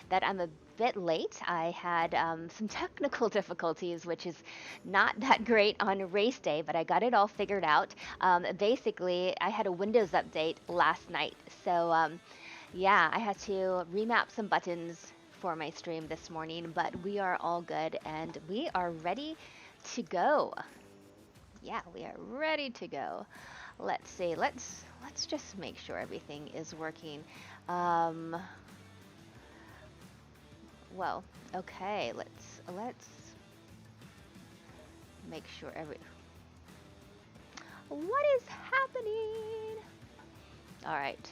that I'm a bit late. I had some technical difficulties, which is not that great on race day, but I got it all figured out. Basically, I had a Windows update last night, so yeah, I had to remap some buttons for my stream this morning, but we are all good and we are ready to go. Yeah, we are ready to go. Let's see. Let's just make sure everything is working. Um, well, okay. Let's make sure every. What is happening? All right.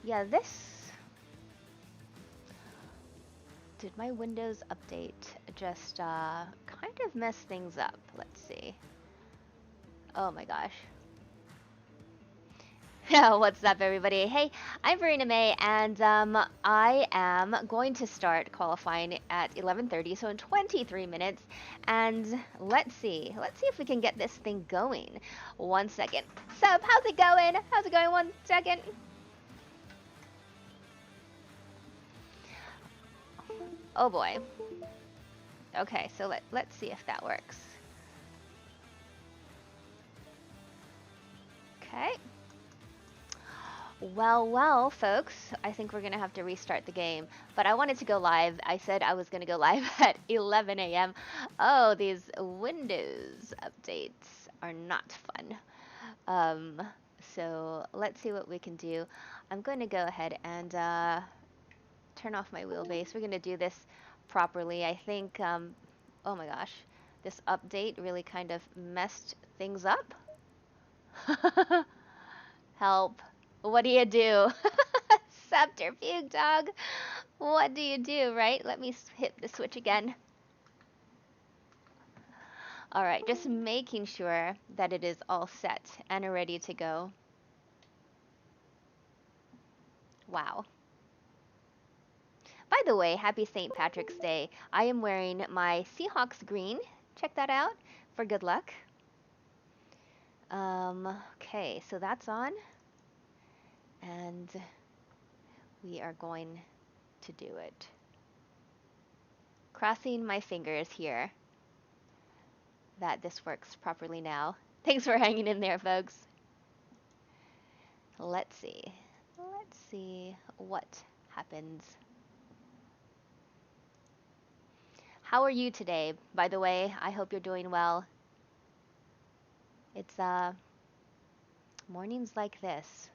Yeah, this. Did my Windows update just kind of mess things up? Let's see. Oh my gosh. What's up, everybody? Hey, I'm Verena Mei, and I am going to start qualifying at 11:30, so in 23 minutes. And let's see if we can get this thing going. 1 second. Sup? How's it going? How's it going? 1 second. Oh boy. Okay, so let's see if that works. Okay. Well, folks, I think we're going to have to restart the game. But I wanted to go live. I said I was going to go live at 11 a.m. Oh, these Windows updates are not fun. So let's see what we can do. I'm going to go ahead and turn off my wheelbase. We're going to do this properly. I think, oh my gosh, this update really kind of messed things up. Help. What do you do? Subterfuge, dog. What do you do, right? Let me hit the switch again. All right, just making sure that it is all set and ready to go. Wow. By the way, happy St. Patrick's Day. I am wearing my Seahawks green. Check that out for good luck. Okay, so that's on. And we are going to do it. Crossing my fingers here that this works properly now. Thanks for hanging in there, folks. Let's see. Let's see what happens. How are you today, by the way? I hope you're doing well. It's mornings like this.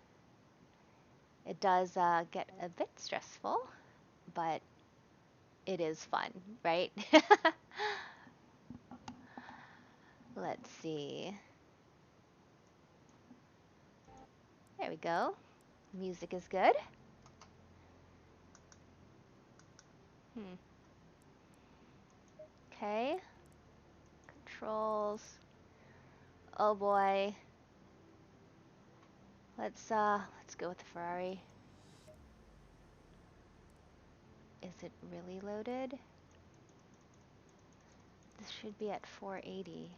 It does get a bit stressful, but it is fun, right? Let's see. There we go. Music is good. Okay. Controls. Oh boy. Let's go with the Ferrari. Is it really loaded? This should be at 480.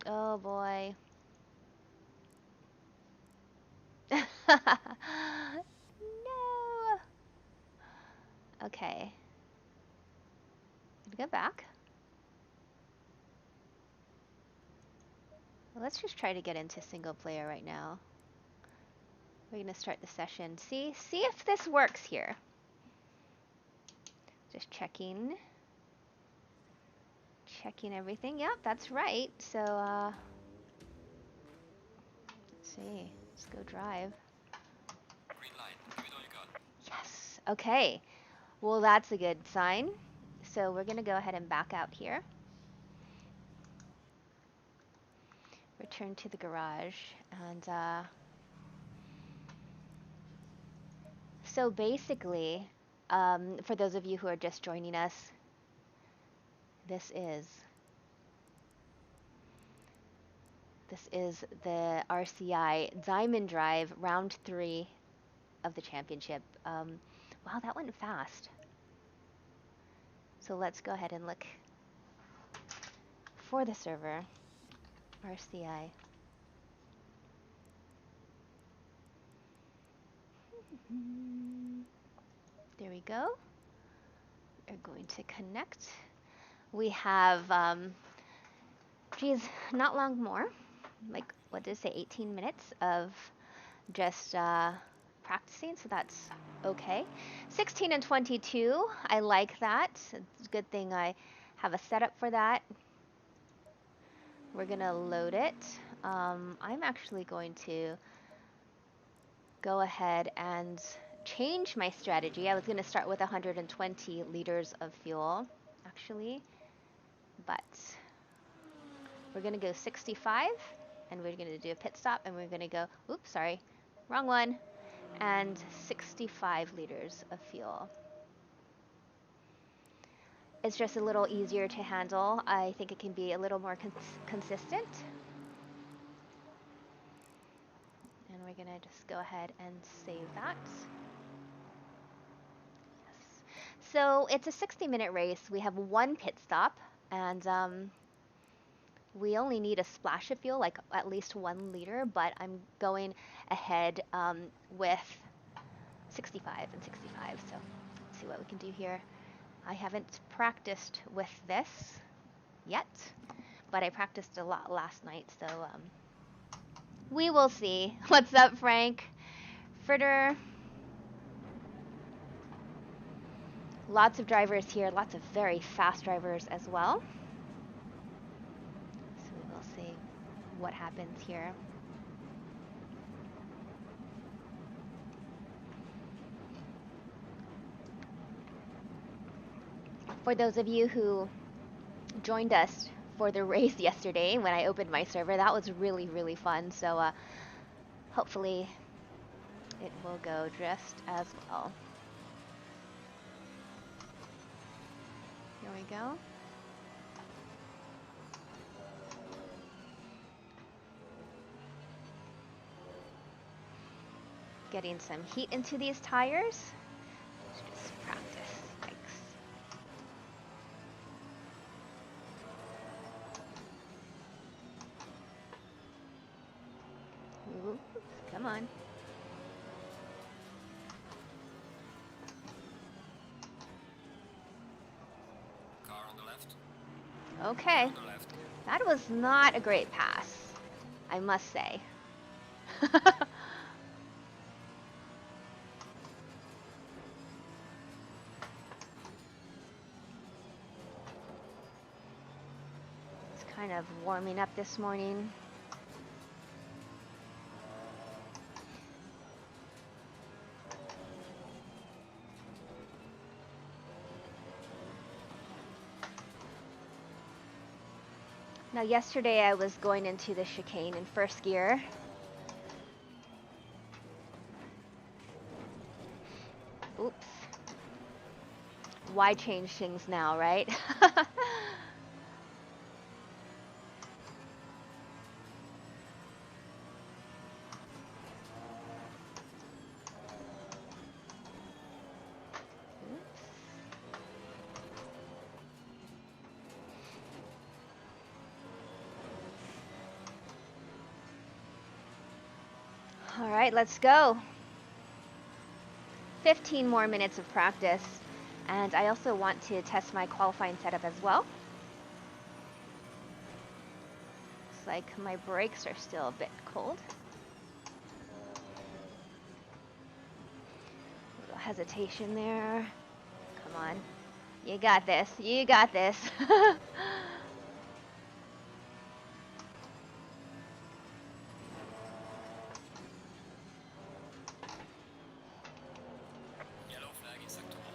Oh boy. No. Okay. Go back. Let's just try to get into single player right now. We're gonna start the session. See if this works here. Just checking everything. Yep, that's right. So let's see. Let's go drive. Green light. Give it all you got. Yes. Okay. Well, that's a good sign. So we're gonna go ahead and back out here. Return to the garage and so basically, for those of you who are just joining us, this is the RCI Diamond Drive Round 3 of the championship. Wow, that went fast. So let's go ahead and look for the server, RCI. There we go. We're going to connect. We have, geez, not long more. Like, what did it say? 18 minutes of just practicing, so that's okay. 16 and 22, I like that. It's a good thing I have a setup for that. We're gonna load it. I'm actually going to go ahead and change my strategy. I was gonna start with 120 liters of fuel, actually, but we're gonna go 65, and we're gonna do a pit stop, and we're gonna go, oops, sorry, wrong one, and 65 liters of fuel. It's just a little easier to handle. I think it can be a little more consistent. And we're gonna just go ahead and save that. Yes. So it's a 60-minute race. We have one pit stop, and we only need a splash of fuel, like at least 1 liter, but I'm going ahead with 65 and 65. So let's see what we can do here. I haven't practiced with this yet, but I practiced a lot last night, so we will see. What's up, Frank? Fritter. Lots of drivers here, lots of very fast drivers as well. So we will see what happens here. For those of you who joined us for the race yesterday when I opened my server, that was really, really fun. So hopefully it will go just as well. Here we go. Getting some heat into these tires. Just practice. Yikes. Ooh, come on. Car on the left. Okay. On the left. That was not a great pass, I must say. It's kind of warming up this morning. Now yesterday I was going into the chicane in first gear. Oops. Why change things now, right? All right, let's go. 15 more minutes of practice, and I also want to test my qualifying setup as well. Looks like my brakes are still a bit cold. A little hesitation there. Come on. You got this. You got this. Yellow flag in sector 1.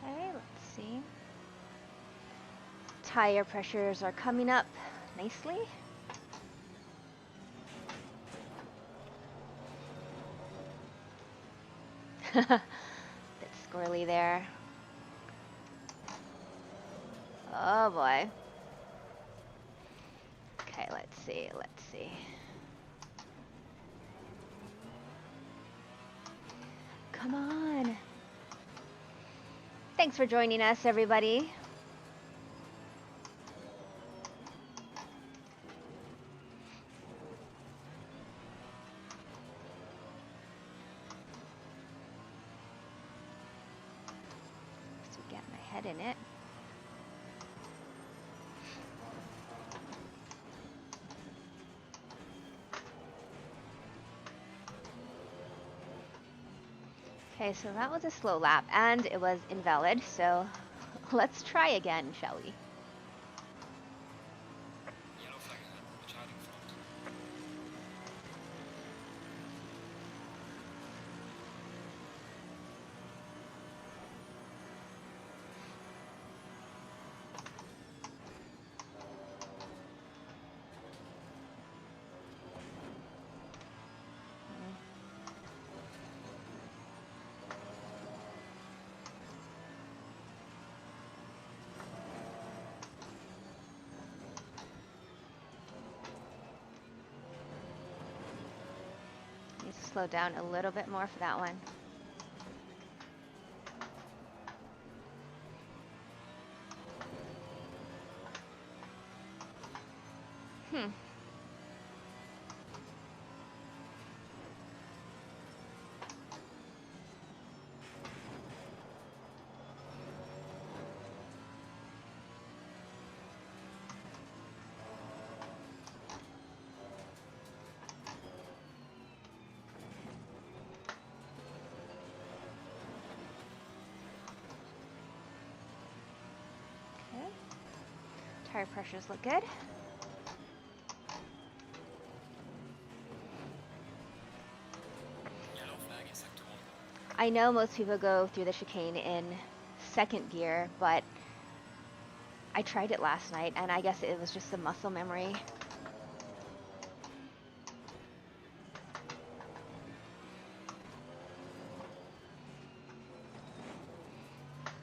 Okay, let's see. Tire pressures are coming up nicely. Bit squirrely there. Oh boy. Okay, let's see, let's see. Come on. Thanks for joining us, everybody. To get my head in it. Okay, so that was a slow lap, and it was invalid, so let's try again, shall we? Yellow flag ahead, charging front. Need to slow down a little bit more for that one. Okay. Tire pressures look good. Yellow flag in sector 1. I know most people go through the chicane in second gear, but I tried it last night, and I guess it was just the muscle memory.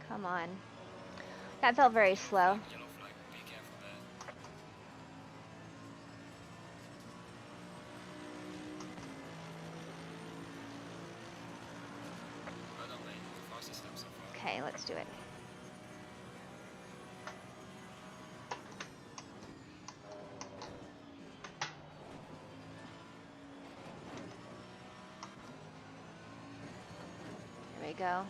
Come on. That felt very slow. Yellow flag, be careful there. Well done, mate. Fastest lap so far. Okay, let's do it. There we go.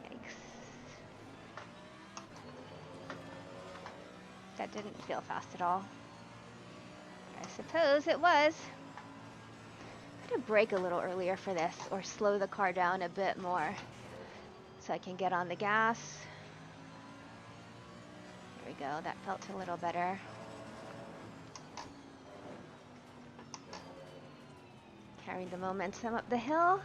Yikes. That didn't feel fast at all. I suppose it was. I'm gonna brake a little earlier for this, or slow the car down a bit more so I can get on the gas. There we go, that felt a little better. Carrying the momentum up the hill.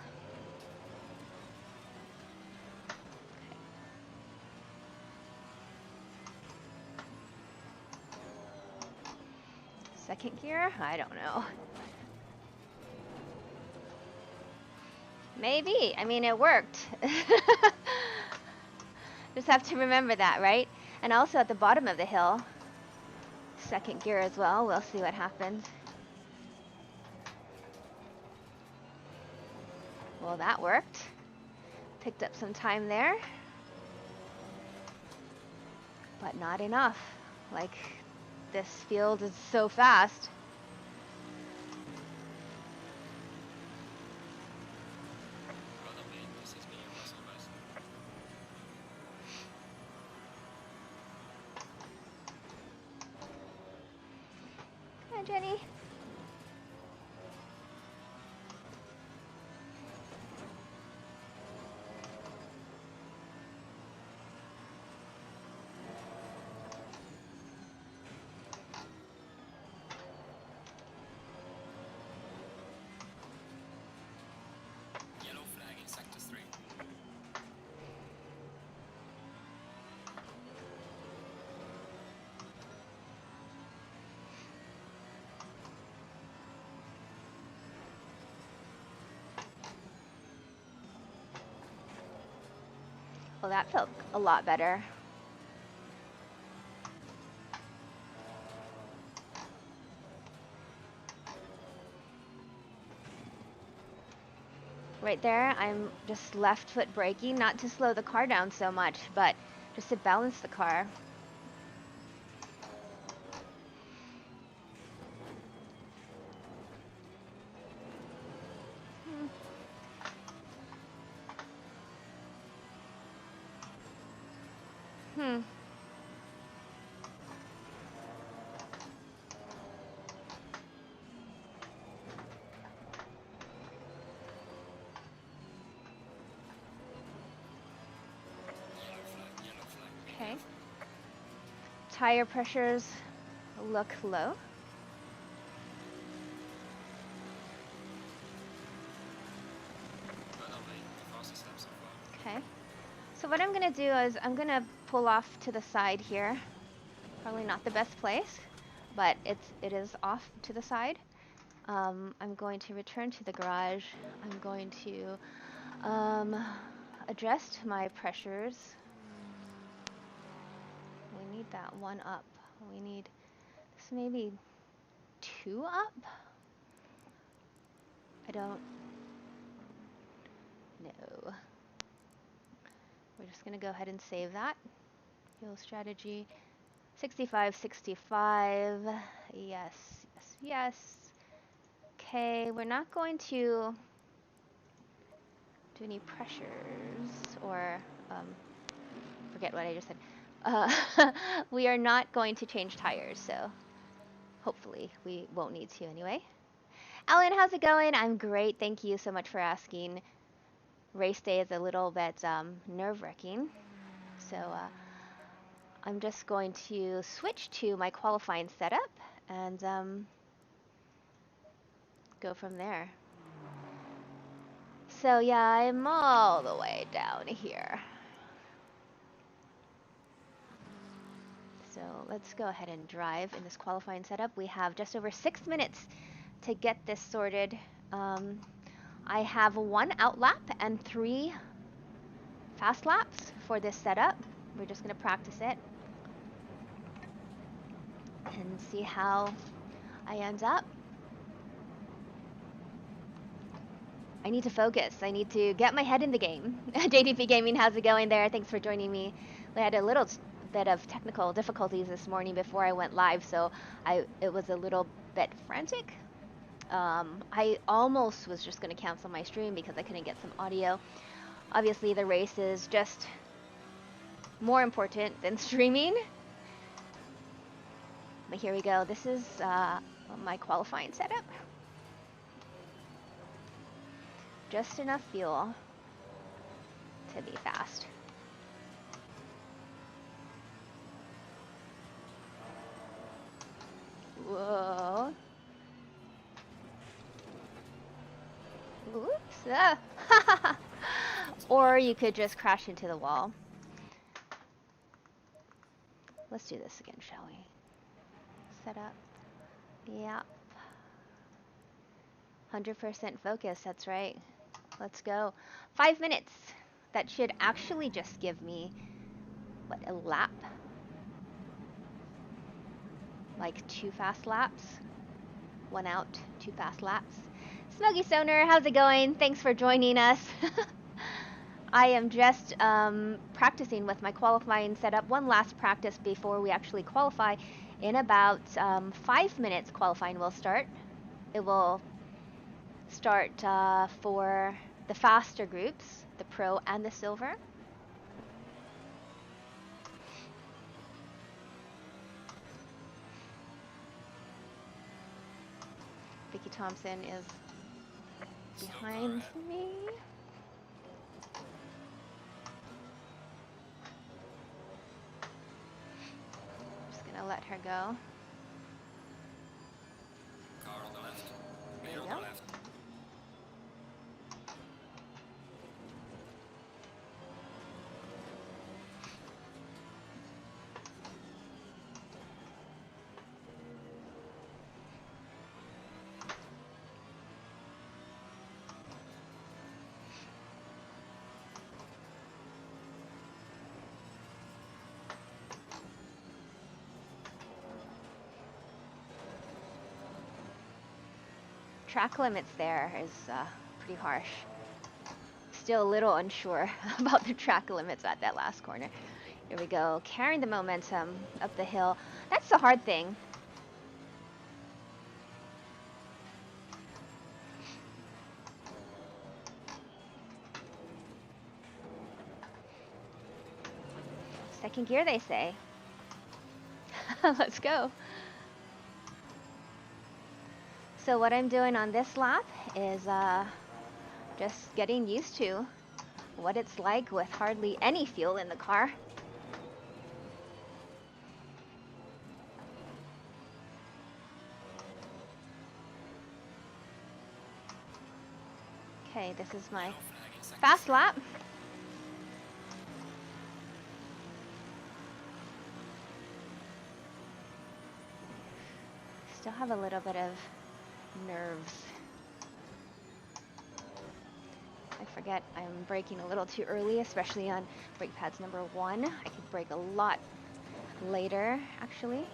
Second gear? I don't know. Maybe. I mean, it worked. Just have to remember that, right? And also at the bottom of the hill, second gear as well. We'll see what happens. Well, that worked. Picked up some time there. But not enough. Like, this field is so fast. Well done, mate. This has been your muscle best. Hi, Jenny. Yellow flag in sector 3. Well, that felt a lot better. Right there, I'm just left foot braking, not to slow the car down so much, but just to balance the car. Hmm. Yellow flag, big Okay. yellow flag. Tire pressures look low. But are they the fastest lap so far? Okay. So what I'm gonna do is I'm gonna pull off to the side here. Probably not the best place, but it is off to the side. I'm going to return to the garage. I'm going to adjust my pressures. We need that one up. We need this maybe 2 up? I don't know. We're just gonna go ahead and save that. Fuel strategy, 65, 65. Yes, yes, yes. Okay, we're not going to do any pressures or forget what I just said. We are not going to change tires, so hopefully we won't need to anyway. Alan, how's it going? I'm great. Thank you so much for asking. Race day is a little bit nerve-wracking, so I'm just going to switch to my qualifying setup and go from there. So yeah, I'm all the way down here. So let's go ahead and drive in this qualifying setup. We have just over 6 minutes to get this sorted. I have 1 out lap and 3 fast laps for this setup. We're just going to practice it and see how I end up. I need to focus. I need to get my head in the game. JDP Gaming, how's it going there? Thanks for joining me. We had a little bit of technical difficulties this morning before I went live, so it was a little bit frantic. I almost was just going to cancel my stream because I couldn't get some audio. Obviously, the race is just more important than streaming. But here we go. This is my qualifying setup. Just enough fuel to be fast. Whoa. Oops. Ah. Or you could just crash into the wall. Let's do this again, shall we? Set up. Yeah. 100% focus, that's right. Let's go. 5 minutes. That should actually just give me, what, a lap? Like 2 fast laps. 1 out, 2 fast laps. Smokey Soner, how's it going? Thanks for joining us. I am just practicing with my qualifying setup. One last practice before we actually qualify. In about 5 minutes, qualifying will start. It will start for the faster groups, the pro and the silver. Vicky Thompson is behind me. Just gonna let her go. Car on the left. There Clear you on go. the left. track limits there is pretty harsh. Still a little unsure about the track limits at that last corner. Here we go, carrying the momentum up the hill. That's the hard thing. Second gear, they say. Let's go. So what I'm doing on this lap is just getting used to what it's like with hardly any fuel in the car. Okay, this is my fast lap. Still have a little bit of nerves. I forget I'm braking a little too early, especially on brake pads number 1. I could brake a lot later, actually.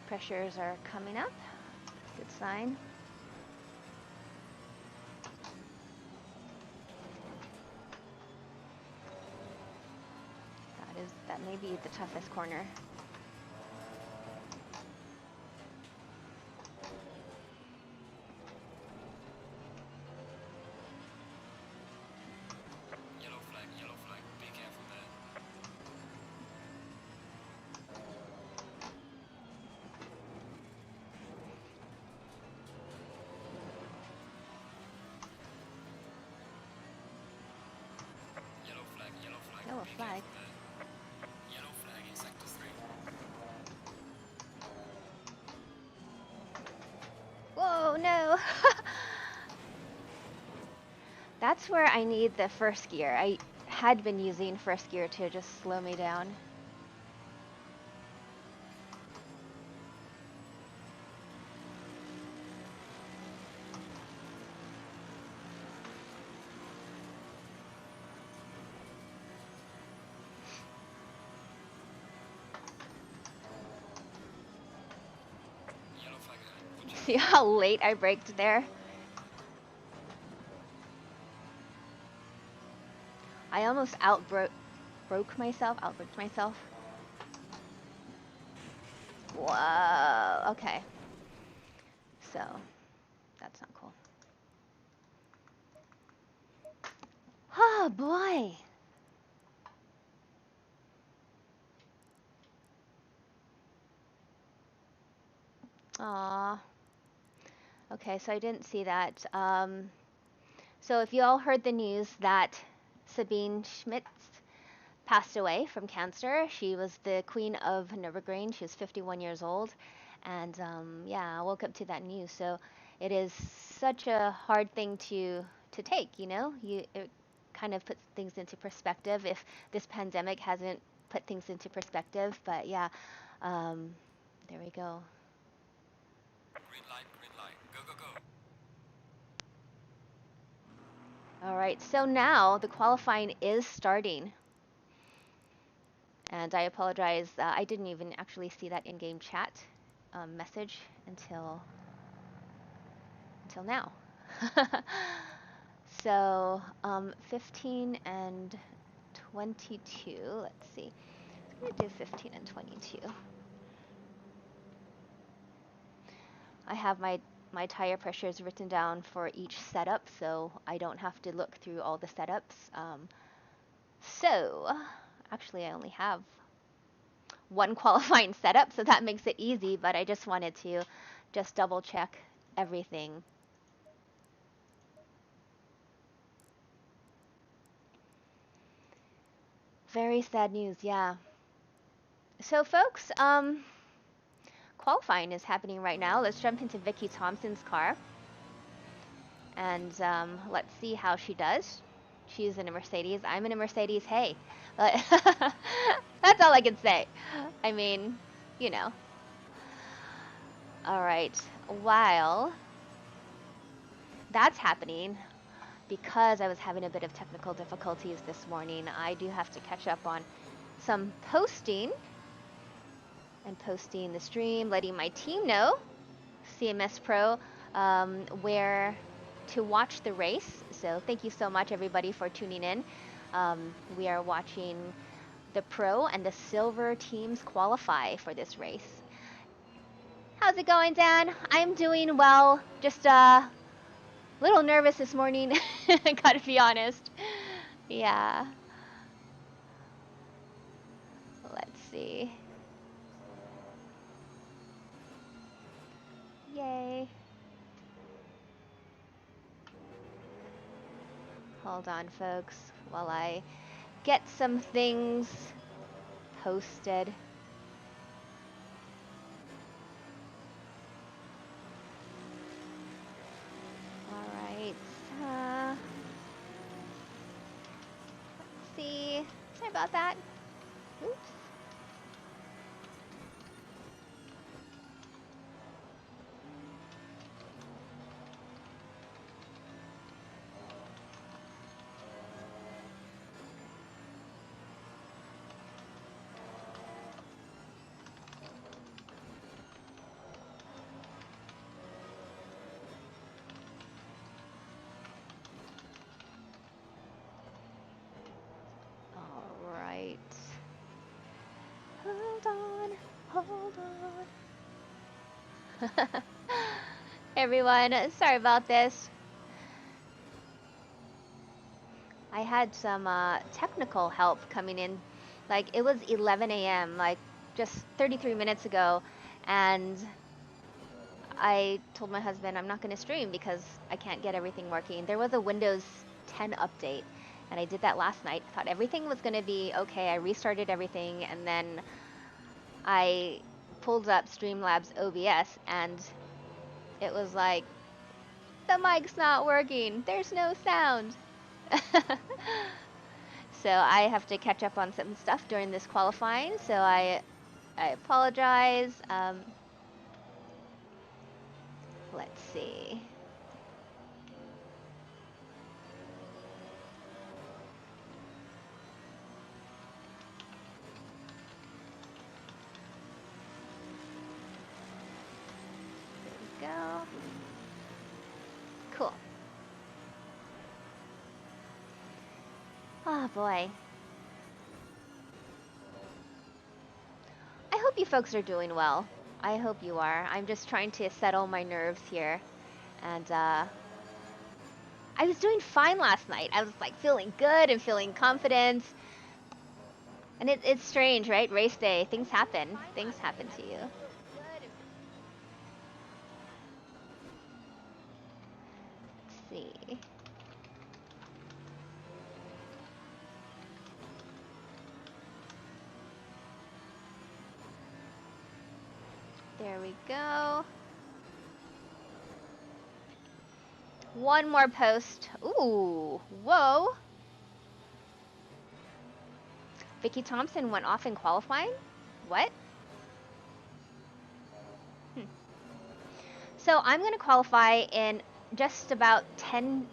Pressures are coming up. Good sign. That may be the toughest corner. Yellow flag, be careful there. Yellow flag, Yellow be flag. careful there. Yellow flag in sector 3. Whoa, no! That's where I need the first gear. I had been using first gear to just slow me down. Yellow flag ahead. See how late I braked there? I almost outbraked myself. Whoa, okay. So, that's not cool. Oh boy. Aw. Okay, so I didn't see that. So if you all heard the news that Sabine Schmitz passed away from cancer, she was the queen of Nürburgring. She was 51 years old. And yeah, I woke up to that news. So it is such a hard thing to take, you know? It kind of puts things into perspective if this pandemic hasn't put things into perspective. But yeah, there we go. Green light, go, go, go. All right, so now the qualifying is starting. And I apologize, I didn't even actually see that in-game chat message until now. So 15 and 22, let's see. I'm gonna do 15 and 22. I have my tire pressures written down for each setup, so I don't have to look through all the setups. So actually I only have one qualifying setup, so that makes it easy, but I just wanted to just double check everything. Very sad news, yeah. So folks, qualifying is happening right now. Let's jump into Vicky Thompson's car. And let's see how she does. She's in a Mercedes. I'm in a Mercedes. Hey. But that's all I can say. I mean, you know. All right. While that's happening because I was having a bit of technical difficulties this morning. I do have to catch up on some posting and posting the stream, letting my team know, CMS Pro, where to watch the race. So thank you so much, everybody, for tuning in. We are watching the Pro and the Silver teams qualify for this race. How's it going, Dan? I'm doing well. Just a little nervous this morning, gotta be honest. Yeah. Let's see. Yay. Hold on, folks, while I get some things posted. All right. Let's see. Sorry about that. Oops. All right. Hold on. Hold on. Everyone, sorry about this. I had some technical help coming in. Like, it was 11 a.m., like just 33 minutes ago, and I told my husband I'm not going to stream because I can't get everything working. There was a Windows 10 update, and I did that last night. I thought everything was going to be okay. I restarted everything, and then I pulled up Streamlabs OBS, and it was like, the mic's not working. There's no sound. So I have to catch up on some stuff during this qualifying, so I apologize. Let's see. There we go. Cool. Oh boy. I hope you folks are doing well. I hope you are. I'm just trying to settle my nerves here. And I was doing fine last night. I was like feeling good and feeling confident. And it's strange, right? Race day. Things happen. Things happen to you. Let's see. There we go. One more post. Ooh, whoa. Vicky Thompson went off in qualifying? What? So I'm going to qualify in just about 10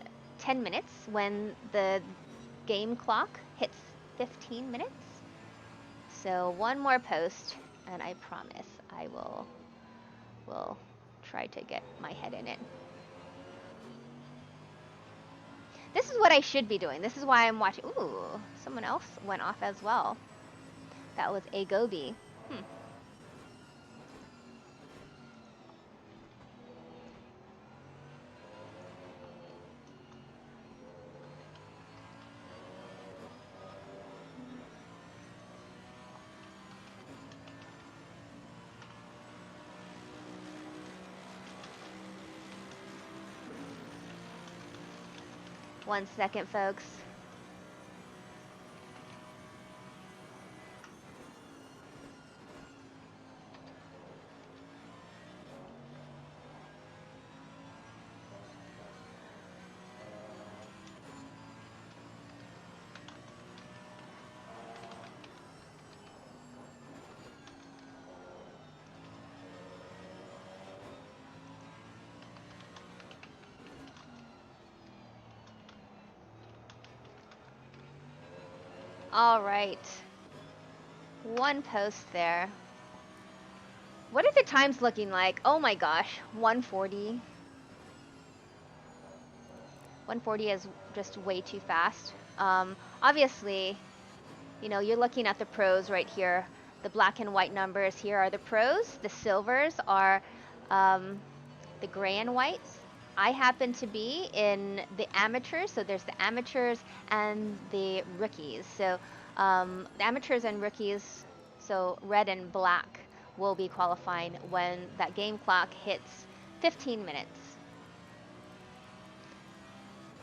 minutes when the game clock hits 15 minutes. So one more post, and I promise I will try to get my head in it. This is what I should be doing. This is why I'm watching. Ooh, someone else went off as well. That was a Gobi. 1 second, folks. All right. One post there. What are the times looking like? Oh my gosh, 140. 140 is just way too fast. Obviously, you know, you're looking at the pros right here. The black and white numbers here are the pros. The silvers are the gray and whites. I happen to be in the amateurs, so there's the amateurs and the rookies. So the amateurs and rookies, so red and black, will be qualifying when that game clock hits 15 minutes.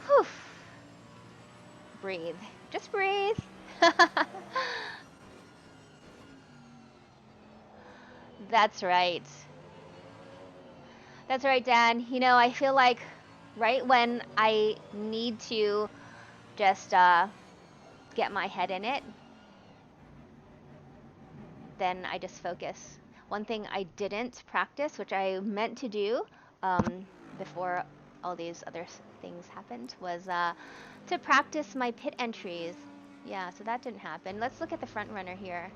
Whew. Breathe. Just breathe. That's right. That's right, Dan. You know, I feel like right when I need to just get my head in it, then I just focus. One thing I didn't practice, which I meant to do before all these other things happened, was to practice my pit entries. Yeah, so that didn't happen. Let's look at the front runner here.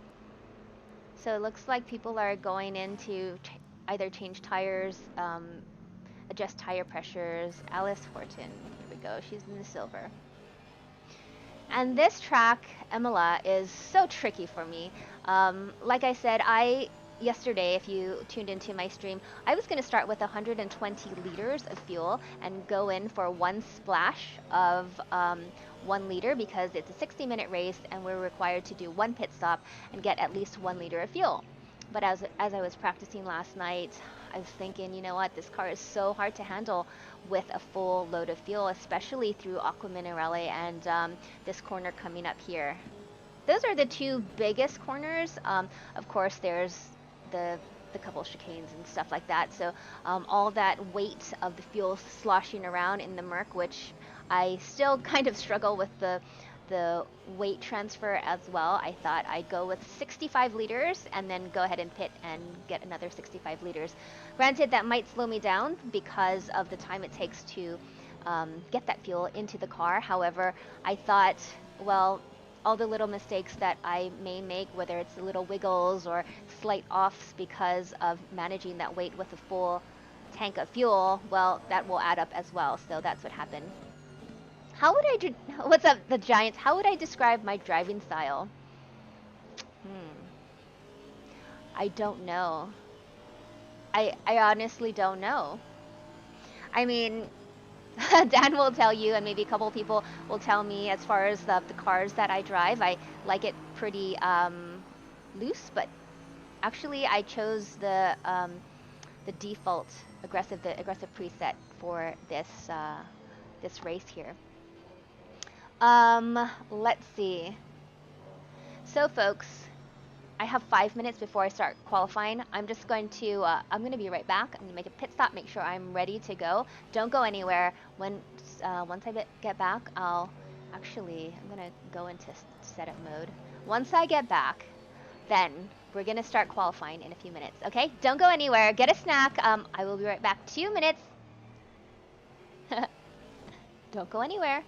So it looks like people are going in to either change tires, adjust tire pressures. Alice Horton, here we go, she's in the silver. And this track, Imola, is so tricky for me. Like I said, yesterday, if you tuned into my stream, I was going to start with 120 liters of fuel and go in for one splash of 1 liter because it's a 60-minute race and we're required to do one pit stop and get at least 1 liter of fuel. But as I was practicing last night, I was thinking, you know what, this car is so hard to handle with a full load of fuel, especially through Aqua Minerale and this corner coming up here. Those are the two biggest corners. Of course, there's the couple chicanes and stuff like that. So all that weight of the fuel sloshing around in the Merc, which I still kind of struggle with the weight transfer as well. I thought I'd go with 65 liters and then go ahead and pit and get another 65 liters. Granted, that might slow me down because of the time it takes to get that fuel into the car. However, I thought, well, all the little mistakes that I may make, whether it's little wiggles or slight offs because of managing that weight with a full tank of fuel, well, that will add up as well. So that's what happened. How would I what's up, the Giants? How would I describe my driving style? I don't know. I honestly don't know. I mean, Dan will tell you, and maybe a couple of people will tell me, as far as the cars that I drive, I like it pretty loose, but actually I chose the default aggressive preset for this this race here. Let's see. So folks, I have 5 minutes before I start qualifying. I'm just going to, I'm going to be right back. I'm going to make a pit stop, make sure I'm ready to go. Don't go anywhere. Once I get back, I'm going to go into setup mode. Once I get back, then we're going to start qualifying in a few minutes. Okay? Don't go anywhere. Get a snack. I will be right back. 2 minutes. Don't go anywhere.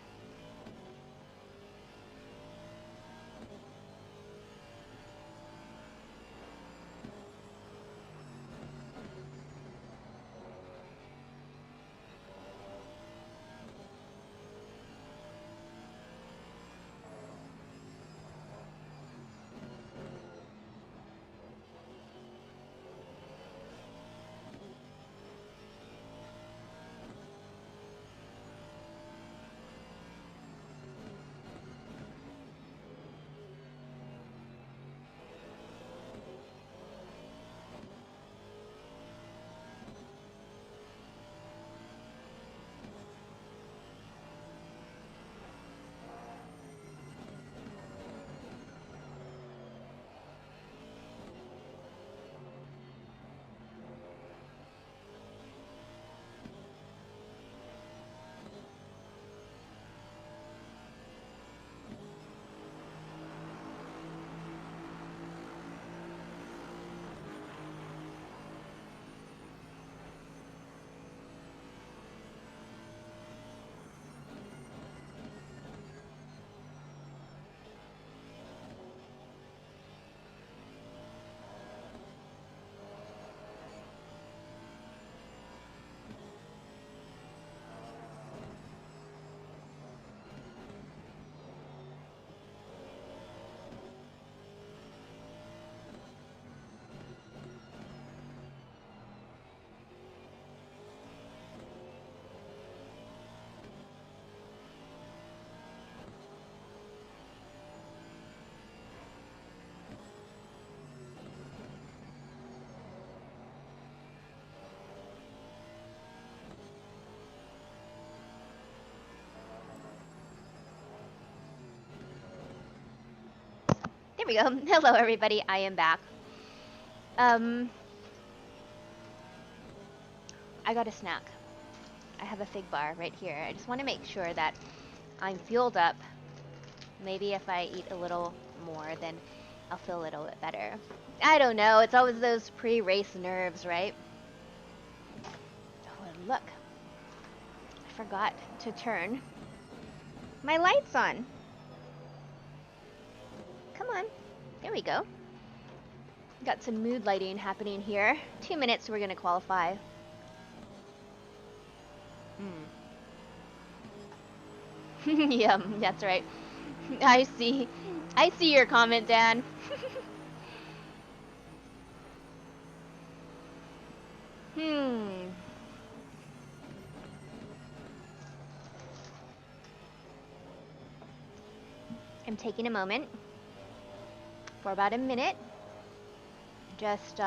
Here we go. Hello, everybody. I am back. I got a snack. I have a fig bar right here. I just want to make sure that I'm fueled up. Maybe if I eat a little more, then I'll feel a little bit better. I don't know. It's always those pre-race nerves, right? Oh, look. I forgot to turn my lights on. Come on. There we go. Got some mood lighting happening here. 2 minutes, we're gonna qualify. Yeah, that's right. I see your comment, Dan. I'm taking a moment for about a minute. Just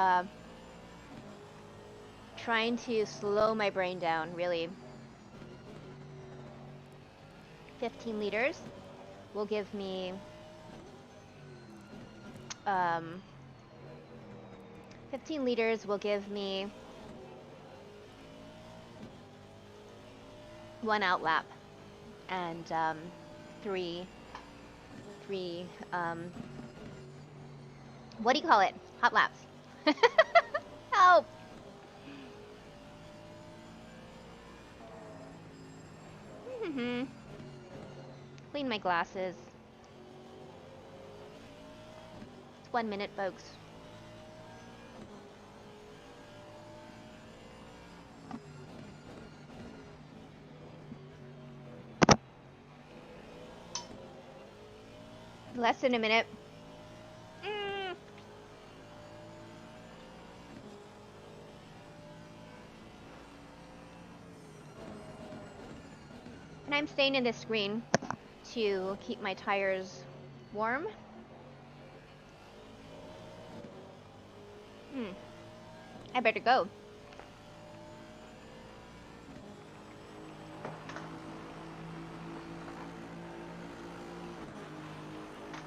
trying to slow my brain down, really. 15 liters will give me 15 liters will give me 1 out lap and 3 what do you call it? Hot laps. Help! Clean my glasses. It's 1 minute, folks. Less than a minute. And I'm staying in this screen to keep my tires warm. I better go.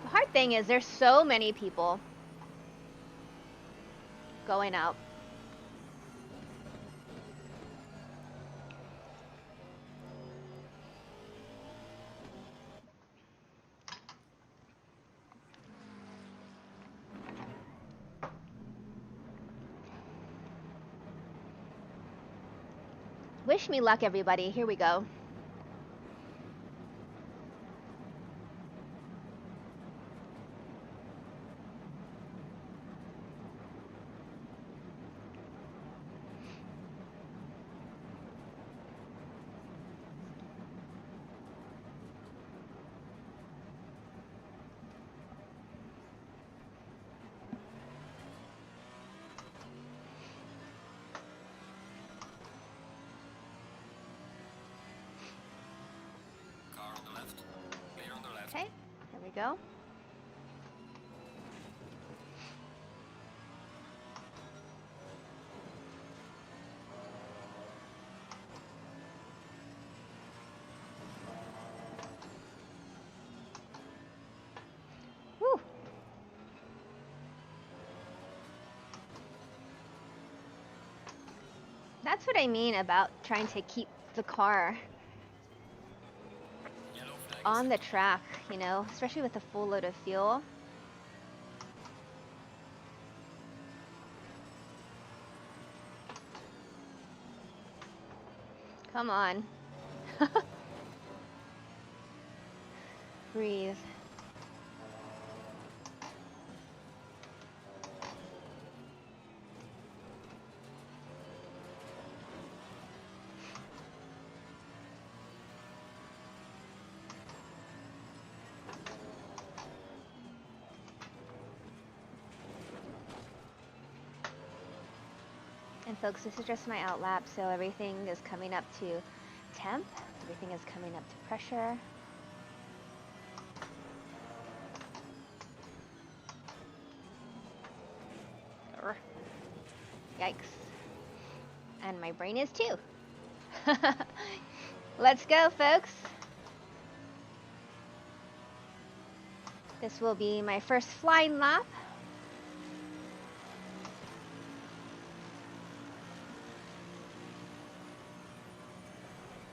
The hard thing is there's so many people going out. Wish me luck, everybody. Here we go. Okay, there we go. Whew. That's what I mean about trying to keep the car on the track, you know, especially with a full load of fuel. Come on. Breathe. And folks, this is just my out lap, so everything is coming up to temp. Everything is coming up to pressure. Yikes. And my brain is too. Let's go, folks. This will be my first flying lap.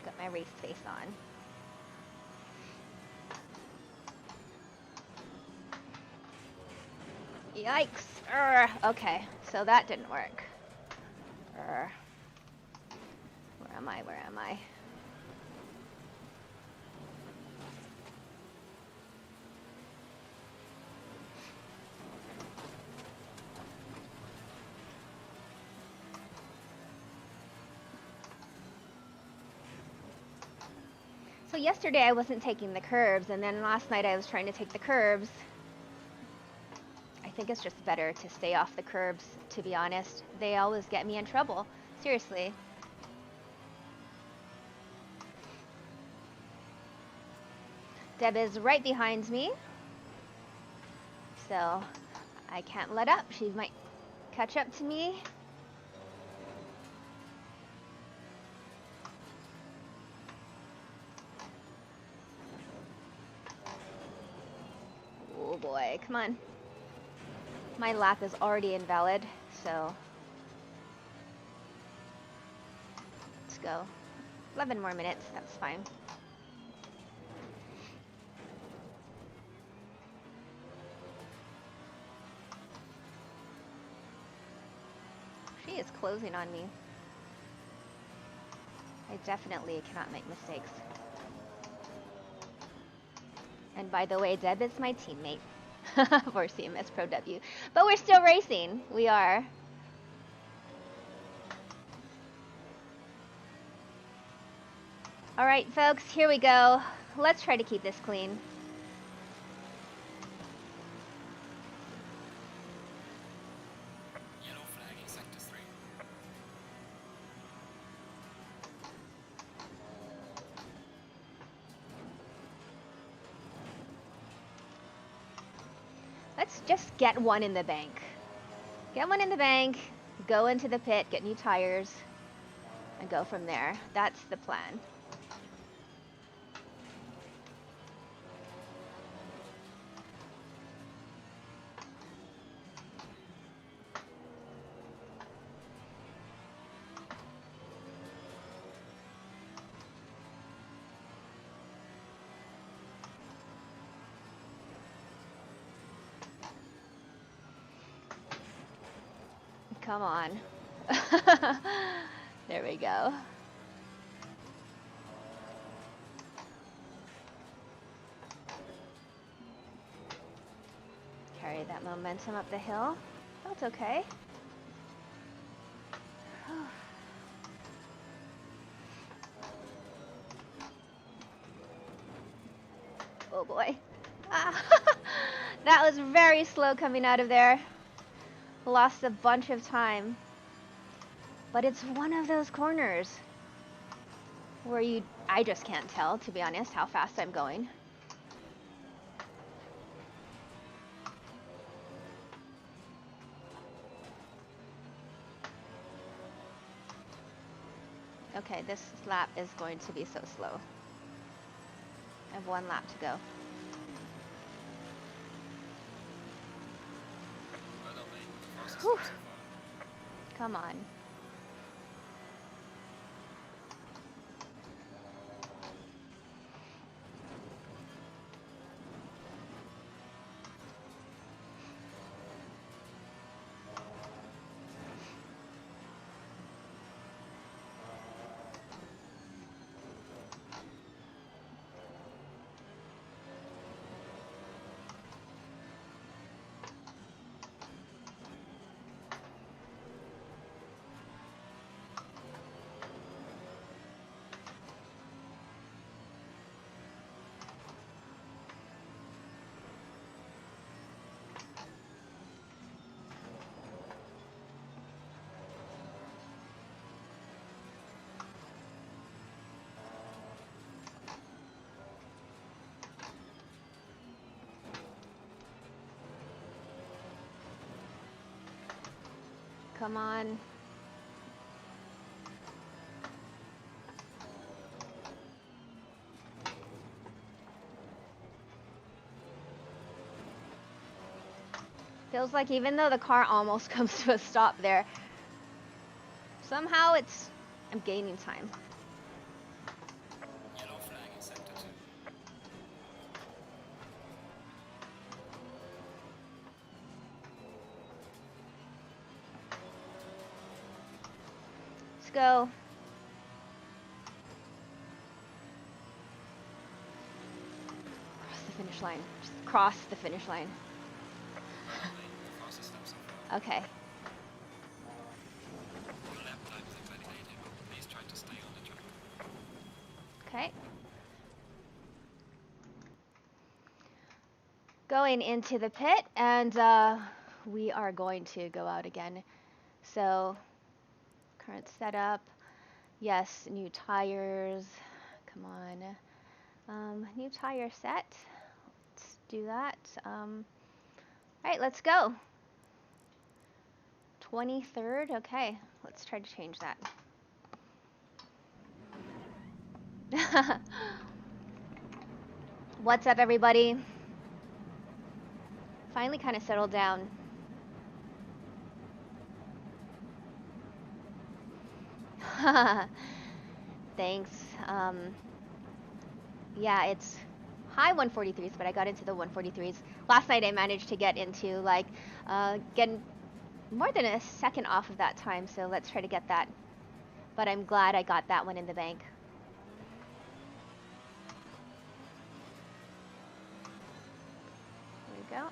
Got my race face on. Yikes! Okay, so that didn't work. Where am I? Where am I? So yesterday I wasn't taking the curbs, and then last night I was trying to take the curbs. I think it's just better to stay off the curbs, to be honest. They always get me in trouble. Seriously. Deb is right behind me, so I can't let up. She might catch up to me. Oh boy, come on. My lap is already invalid, so let's go. 11 more minutes, that's fine. She is closing on me. I definitely cannot make mistakes. And by the way, Deb is my teammate for CMS Pro W. But we're still racing. We are. All right, folks, here we go. Let's try to keep this clean. Yellow flag in sector 3. Let's just get one in the bank. Get one in the bank, go into the pit, get new tires, and go from there. That's the plan. Come on. There we go. Carry that momentum up the hill. That's okay. Oh boy. Ah. That was very slow coming out of there. Lost a bunch of time. But it's one of those corners where I just can't tell, to be honest, how fast I'm going. Okay, this lap is going to be so slow. I have one lap to go. Well done, mate. Fastest Whew. lap so far. Come on. Come on. Feels like even though the car almost comes to a stop there, somehow I'm gaining time. Yellow flag in sector 2. Let's go. Cross the finish line. Just cross the finish line. Right lane, the fastest lap so far. Okay. Your lap time is invalidated. Please try to stay on the track. Okay. Going into the pit, and we are going to go out again. So, current setup. Yes, new tires. Come on. New tire set. Let's do that. All right, let's go. 23rd. Okay, let's try to change that. What's up, everybody? Finally kind of settled down. Thanks. Yeah, it's high 143s, but I got into the 143s. Last night I managed to get into getting more than a second off of that time, so let's try to get that. But I'm glad I got that one in the bank. There we go.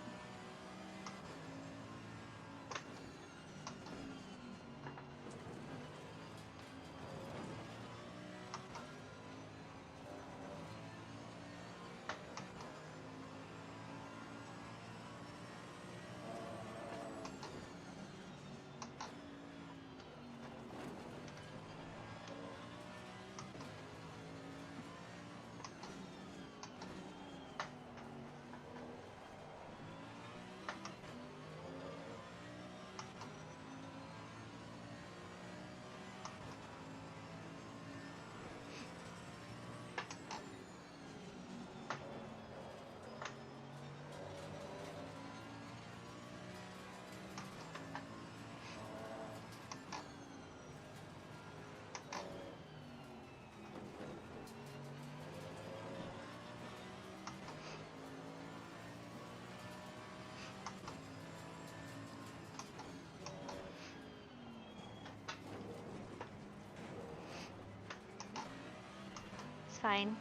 Fine.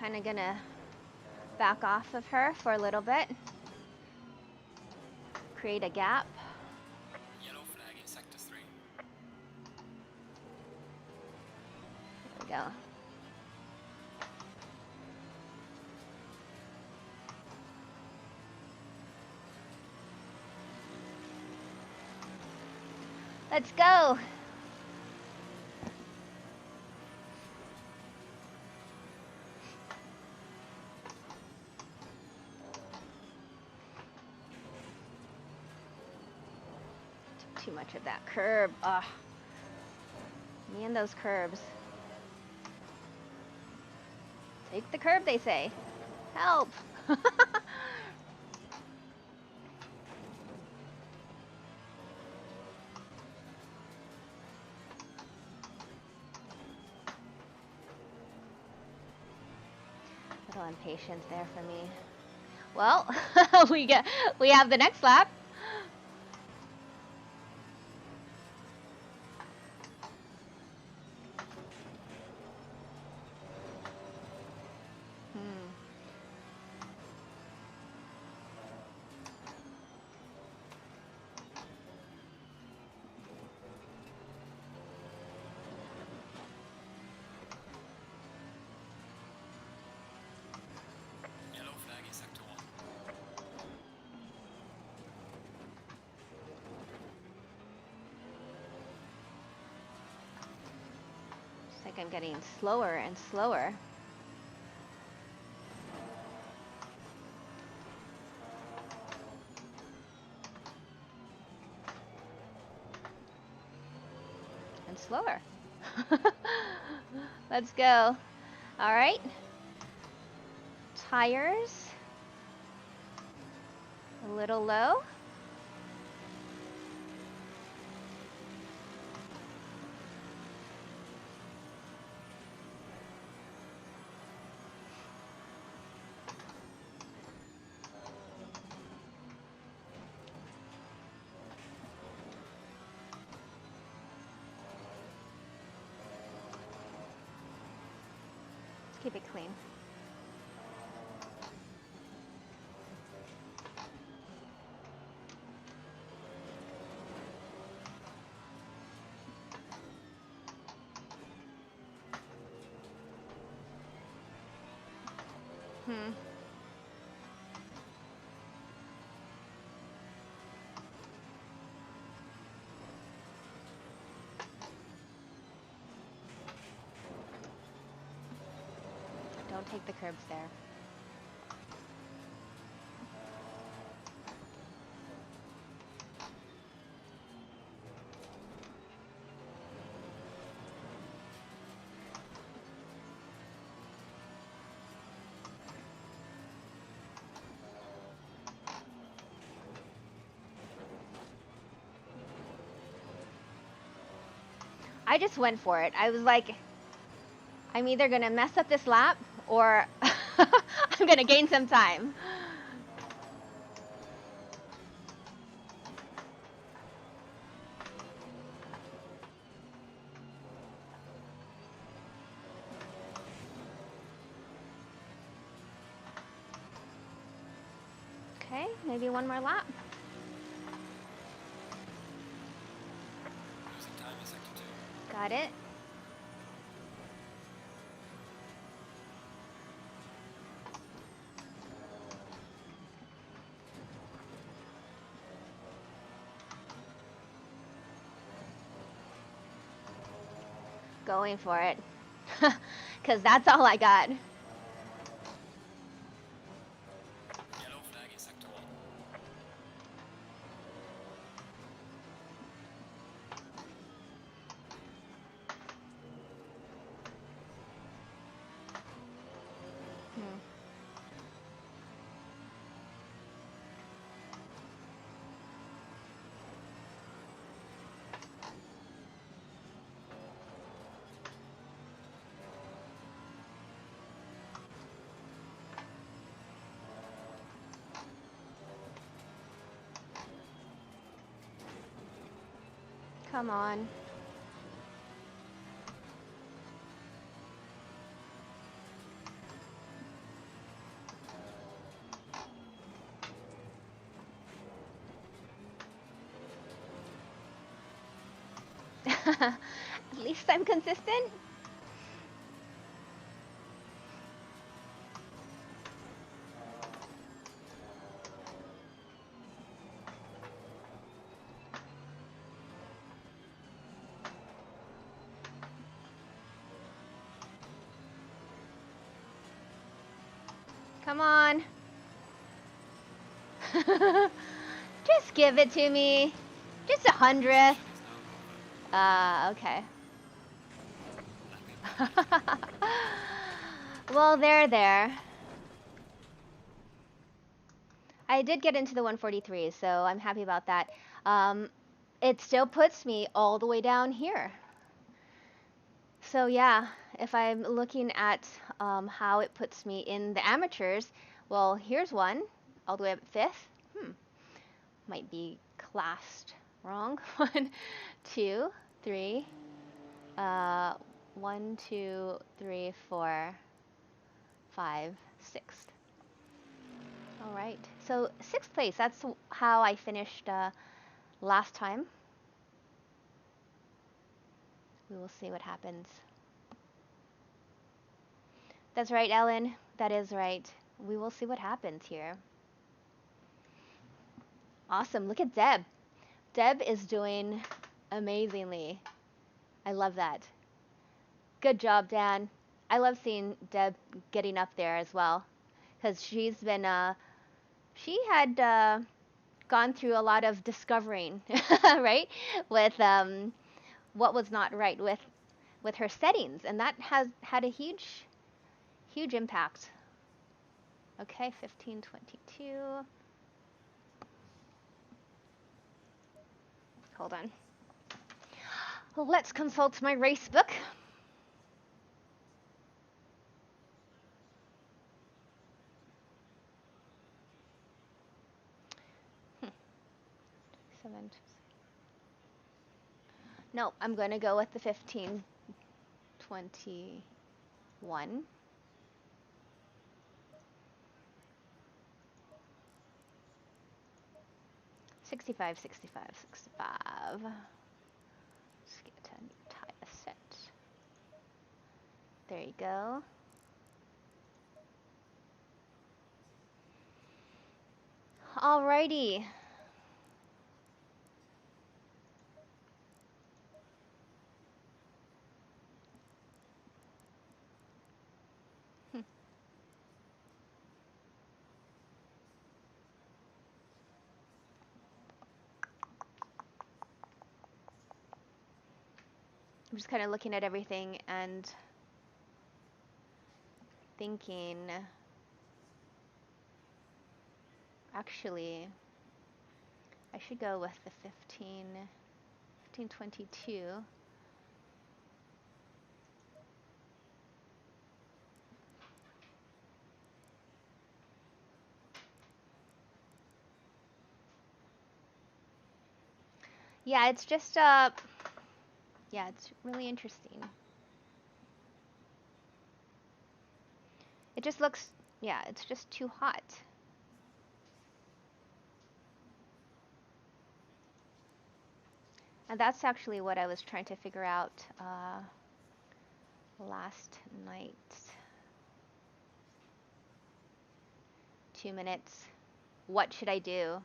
Kind of gonna back off of her for a little bit. Create a gap. Yellow flag in sector 3. There we go. Let's go. Took too much of that curb. Ugh. Me and those curbs. Take the curb, they say. Help. Little impatience there for me. Well, we have the next lap. Yellow flag in sector 1. It's like I'm getting slower and slower. And slower. Let's go. All right. Tires. A little low. Let's keep it clean. Hmm. Don't take the curbs there. I just went for it. I was like, I'm either gonna mess up this lap or I'm gonna gain some time. Okay, maybe one more lap. Losing time in sector 2. Got it. Going for it. Because that's all I got. Yellow flag in sector 1. Hmm. Come on. At least I'm consistent. Come on. Just give it to me. Just 100th. Okay. Well, there. I did get into the 143, so I'm happy about that. It still puts me all the way down here. So yeah, if I'm looking at how it puts me in the amateurs, well, here's one, all the way up at 5th. Might be classed wrong. 1, 2, 3. 1, 2, 3, 4, 5, 6th. All right. So 6th place. That's how I finished last time. We will see what happens. That's right, Ellen. That is right. We will see what happens here. Awesome. Look at Deb. Deb is doing amazingly. I love that. Good job, Dan. I love seeing Deb getting up there as well, because she's been, she had gone through a lot of discovering, right, with what was not right with her settings, and that has had a huge Huge impact. Okay, 1522. Hold on. Let's consult my race book. Seven. No, I'm going to go with the 1521. $65, $65, $65. Let's get a new tire set. There you go. Alrighty. I'm just kind of looking at everything and thinking, actually, I should go with the 1522. Yeah, it's just, yeah, it's really interesting. It just looks, yeah, it's just too hot. And that's actually what I was trying to figure out last night. 2 minutes. What should I do?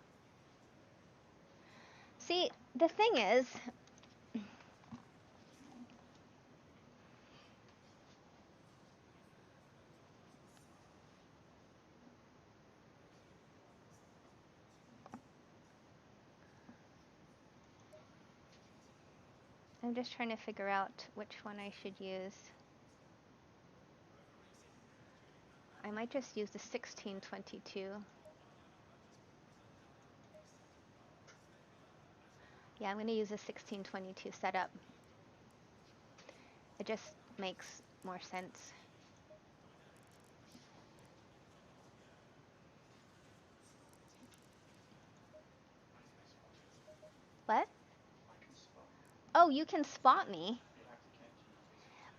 See, the thing is, I'm just trying to figure out which one I should use. I might just use the 1622. Yeah, I'm going to use a 1622 setup. It just makes more sense. What? Oh, you can spot me.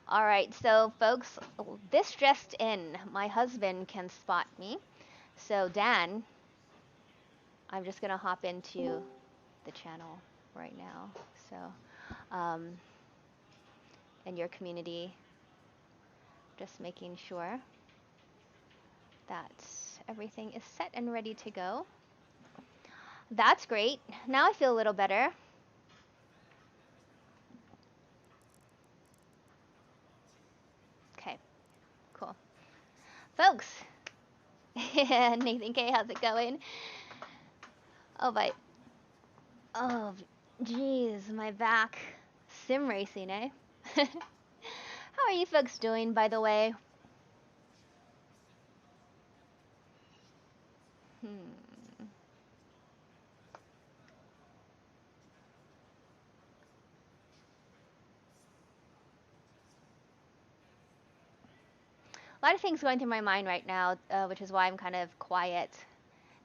All right, so folks, this just in. My husband can spot me. So Dan, I'm just going to hop into the channel right now. So, in your community, just making sure that everything is set and ready to go. That's great. Now I feel a little better. Okay, cool. Folks, Nathan K, how's it going? Oh, but, oh, geez, my back. Sim racing, eh? How are you folks doing, by the way? A lot of things going through my mind right now, which is why I'm kind of quiet.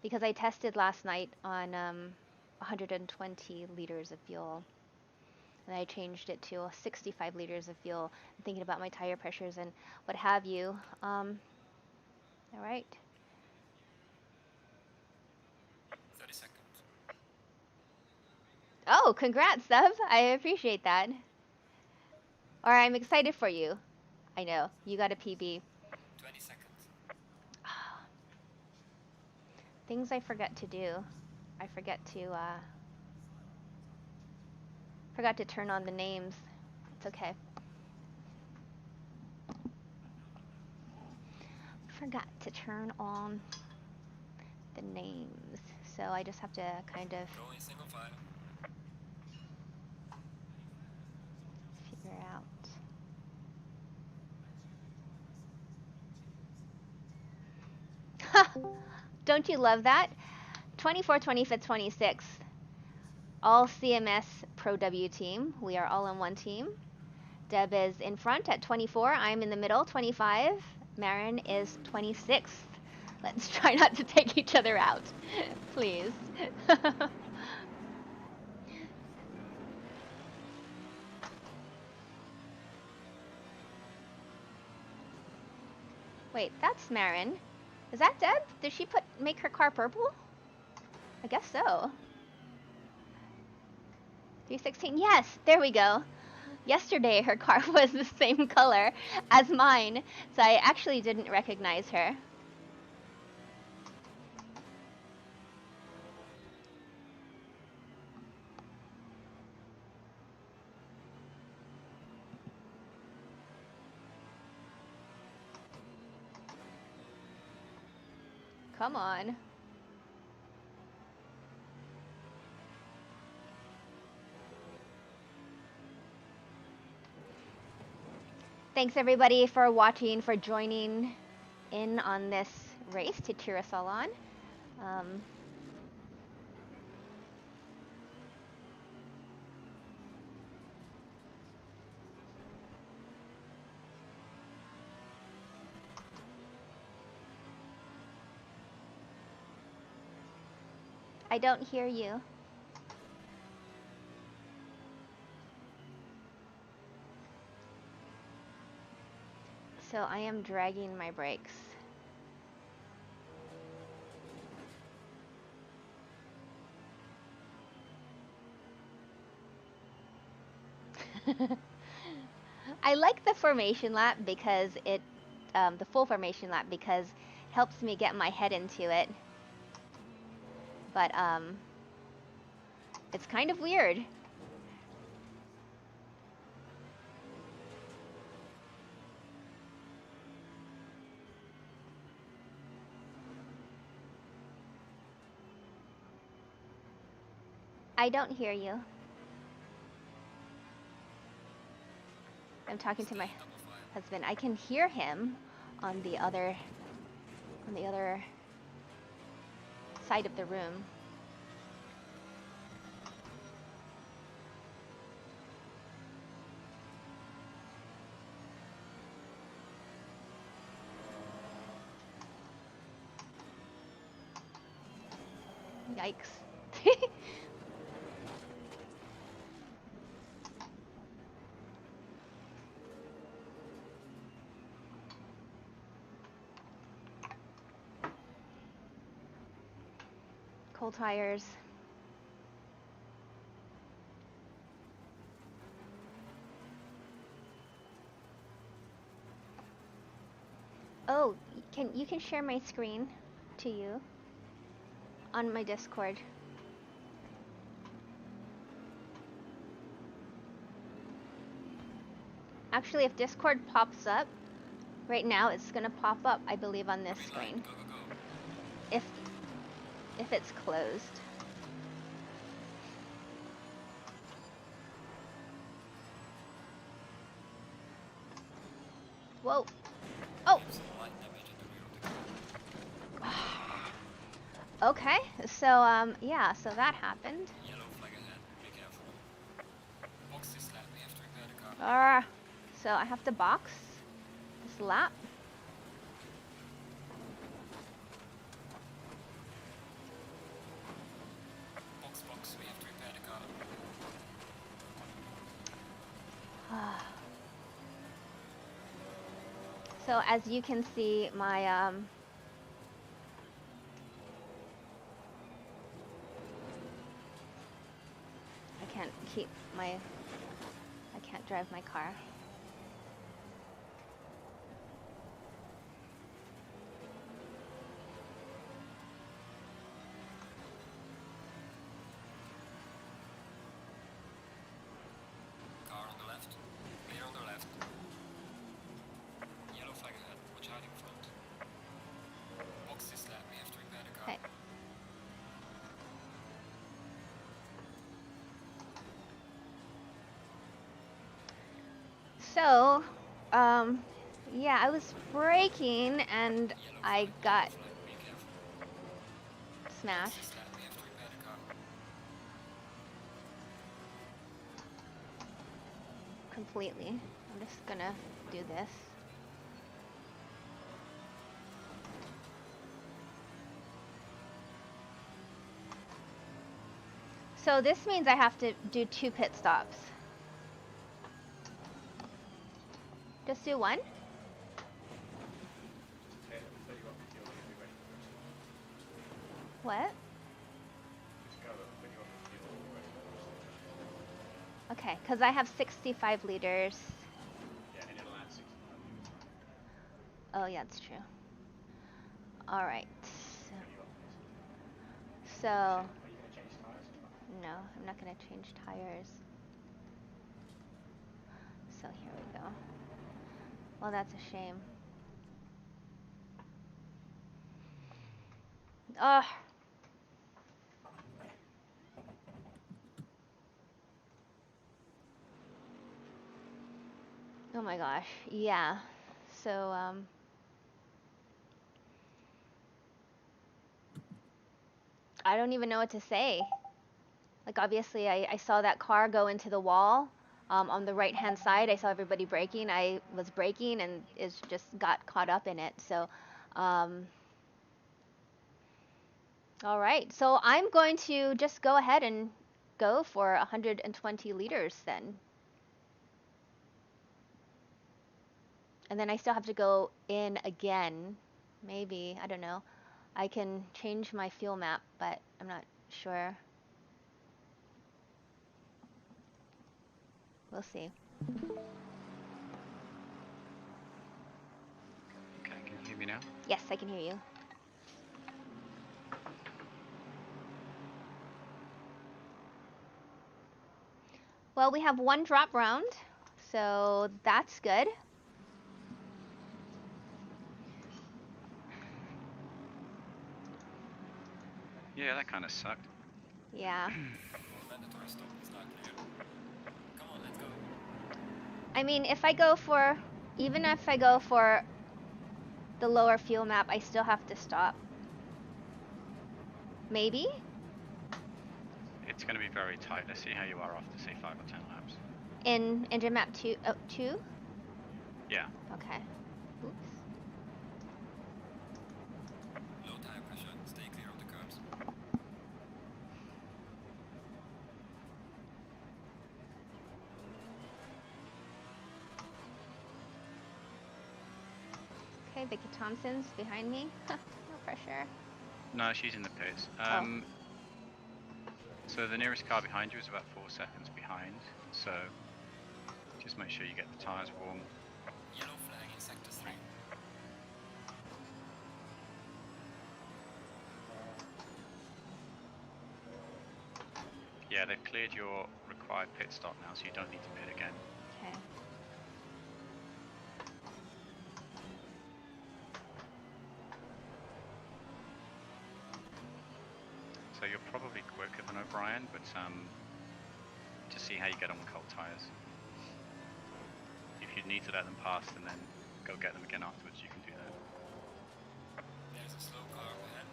Because I tested last night on 120 liters of fuel. And I changed it to 65 liters of fuel. I'm thinking about my tire pressures and what have you. All right. 30 seconds. Oh, congrats, Seb. I appreciate that. Or I'm excited for you. I know. You got a PB. 20 seconds. Things I forget to do. I forget to turn on the names. It's okay. Forgot to turn on the names. So I just have to kind of Go in single file. figure out. Don't you love that? 24, 25th, 26th. All CMS Pro W team. We are all on one team. Deb is in front at 24. I'm in the middle, 25. Marin is 26th. Let's try not to take each other out, please. Wait, that's Marin. Is that Deb? Did she make her car purple? I guess so. 316. Yes, there we go. Yesterday her car was the same color as mine, so I actually didn't recognize her. Come on. Thanks everybody for watching, for joining in on this race to cheer us all on. I don't hear you. So I am dragging my brakes. I like the formation lap because the full formation lap because it helps me get my head into it. But it's kind of weird. I don't hear you. I'm talking to my husband. I can hear him on the other side of the room. Yikes. Cold tires. Oh, you can share my screen to you on my Discord. Actually, if Discord pops up, right now it's gonna pop up, I believe, on this screen. If it's closed. Whoa. Oh. Okay, so yeah, so that happened. Yellow flag ahead, be careful. Box this lap, we have to repair the car. So I have to box this lap. Box, we have to repair the car. So as you can see, my I can't drive my car. Car on the left, clear on the left. Yellow flag ahead, watch out in front. Box this lap, we have to repair the car. Okay. So, yeah, I was braking and I got smash. Boxes let me have to repair the car. Completely. I'm just gonna do this. So this means I have to do 2 pit stops. Just do 1? What? Okay, because I have 65 liters. Yeah, and it'll add 65 liters. Oh, yeah, that's true. All right. So, Are you going to change tires? no, I'm not going to change tires. So here we go. Well, that's a shame. Ugh. Oh my gosh. Yeah. So, I don't even know what to say. Like, obviously, I saw that car go into the wall. On the right-hand side, I saw everybody braking. I was braking and just got caught up in it. So, all right. So I'm going to just go ahead and go for 120 liters then. And then I still have to go in again. Maybe, I don't know. I can change my fuel map, but I'm not sure. We'll see. Okay, can you hear me now? Yes, I can hear you. Well, we have 1 drop round, so that's good. Yeah, that kind of sucked. Yeah. Mandatory stop is not clear. Come on, let's go. I mean, even if I go for the lower fuel map, I still have to stop. Maybe? It's going to be very tight. Let's see how you are after, say, 5 or 10 laps. In engine map 2? Oh, 2? Yeah. Okay. Oops. Low tire pressure. Stay clear of the curbs. Okay, Vicky Thompson's behind me. No pressure. No, she's in the pits. Oh. So the nearest car behind you is about 4 seconds behind. So just make sure you get the tyres warm. Yellow flag in sector 3. Yeah, they've cleared your required pit stop now, so you don't need to pit again. Okay. So you're probably quicker than O'Brien, but just see how you get on with cold tyres. If you need to let them pass and then go get them again afterwards, you can do that. There's a slow car up ahead.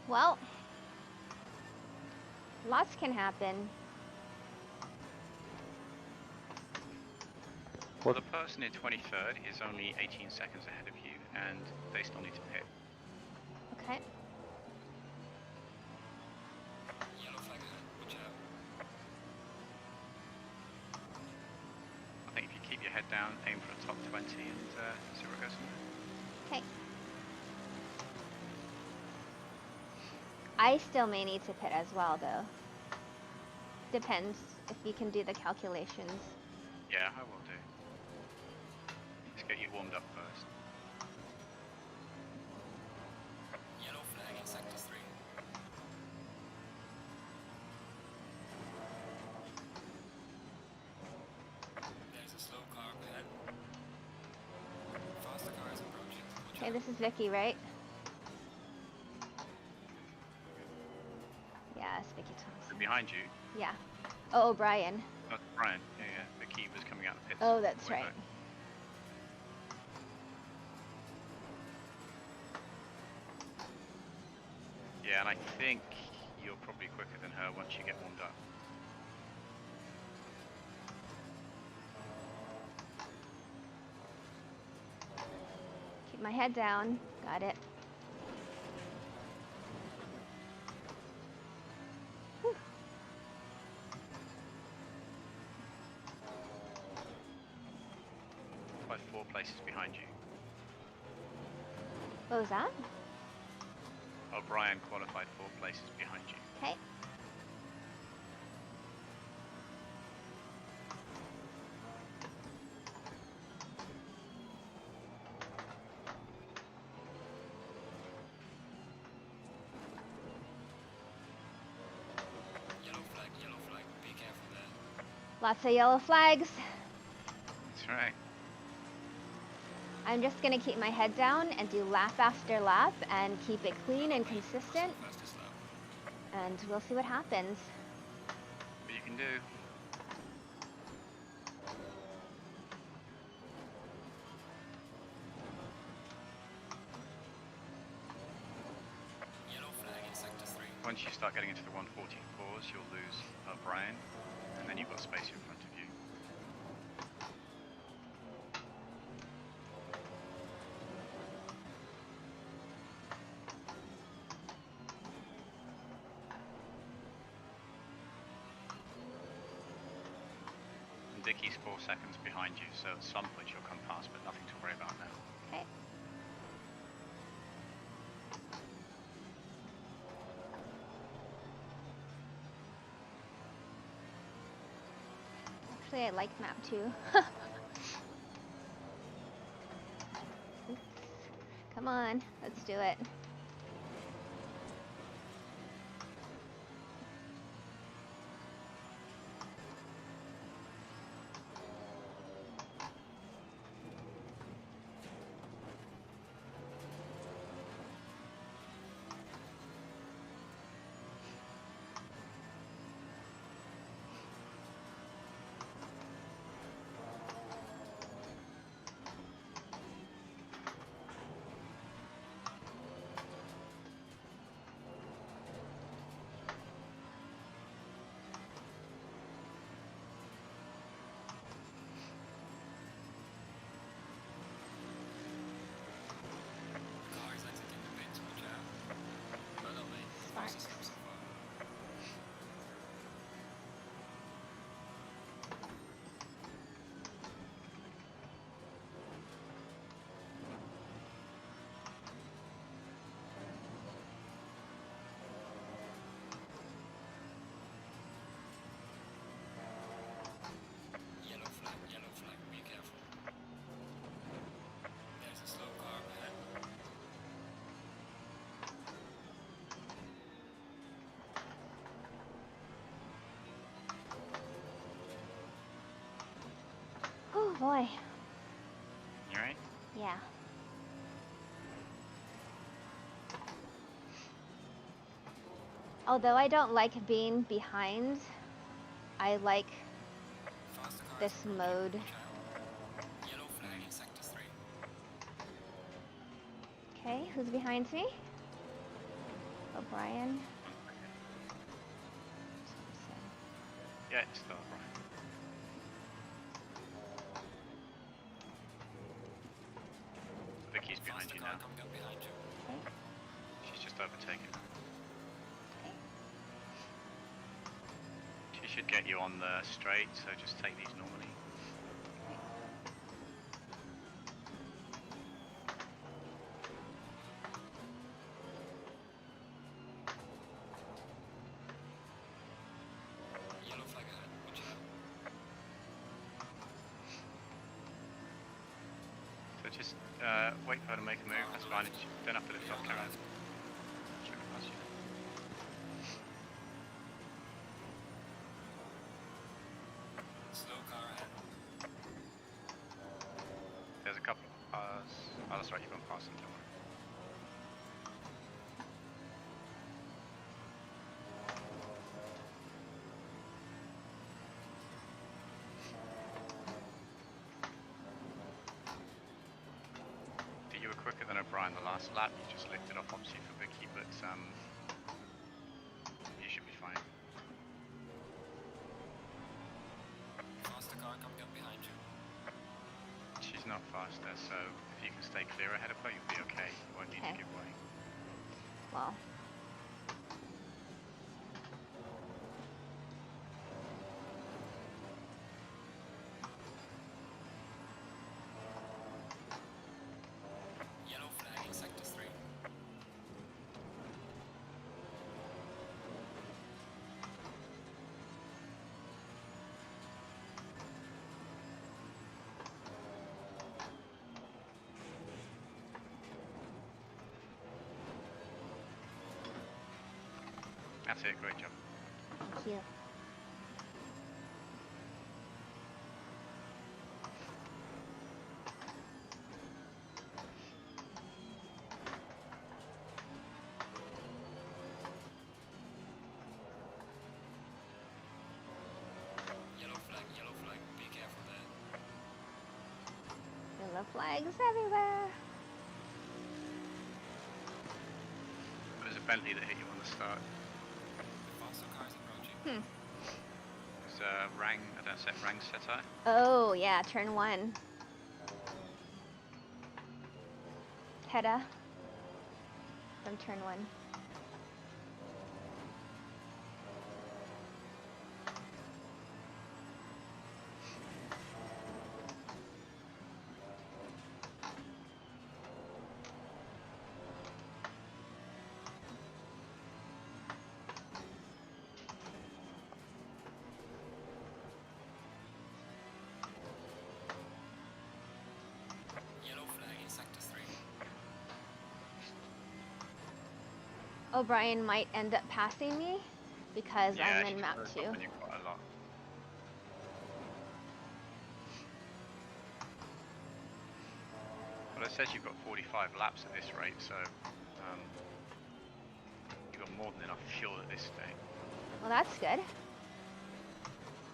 Well, lots can happen. Well, the person in 23rd is only 18 seconds ahead of you, and they still need to pit. Okay. Yellow flag ahead. Watch out. I think if you keep your head down, aim for a top 20 and see where it goes from there. Okay. I still may need to pit as well, though. Depends if you can do the calculations. Yeah, I will do. Let's get you warmed up first. Yellow flag in sector 3. Okay, this is Vicky, right? Yeah, it's Vicky Thompson. Behind you. Yeah. Oh, O'Brien. Oh, Brian. Yeah, yeah. Vicky was coming out of the pits. Oh, that's way right. back. Yeah, and I think you're probably quicker than her once you get warmed up. Keep my head down. Got it. Whew. Quite 4 places behind you. What was that? O'Brien qualified 4 places behind you. Okay. Yellow flag, be careful there. Lots of yellow flags. That's right. I'm just gonna keep my head down and do lap after lap and keep it clean and consistent, Fastest lap. and we'll see what happens. What you can do. Yellow flag in sector 3. Once you start getting into the 144s, you'll lose O'Brien, and then you've got space in front of you. And Vicky's 4 seconds behind you, so at some point you'll come past, but nothing to worry about now. Okay. Actually, I like map 2. Oops. Come on, let's do it. Car is exiting the pits, watch out. Verena Mei, fastest lap so far. Yellow flag, be careful. There's a slow car ahead. Oh boy. You right? Yeah. Although I don't like being behind, I like Faster cars this approaching, mode. watch out. Yellow flag in sector 3. Okay, who's behind me? O'Brien. Thompson. Yeah, it's still O'Brien. Vicky's behind Faster you car now. coming up behind you. Okay. She's just overtaken. Okay. She should get you on the straight, so just take these normally. Yellow flag ahead, watch out. So just wait for her to make a move, that's fine. You don't have to lift off camera. She'll go past you. Slow car ahead. There's a couple of cars. Oh, that's right, you've gone past them, don't worry. You were quicker than O'Brien the last lap, you just lifted off obviously for Vicky, but you should be fine. Faster car coming up behind you. She's not faster, so if you can stay clear ahead of her, you'll be okay. You won't need to give way. Well. Yellow flag in sector 3. That's it, great job. Thank you. Yellow flag, be careful there. Yellow flags everywhere. There's a Bentley that hit you on the start. The faster car is approaching. There's a Rang, I don't set Rang Setai. Oh, yeah, turn 1. Hedda. From turn 1. Yellow flag in sector 3. O'Brien might end up passing me because I'm in map 2. You quite a lot. Well, it says you've got 45 laps at this rate, so you've got more than enough fuel at this stage. Well, that's good.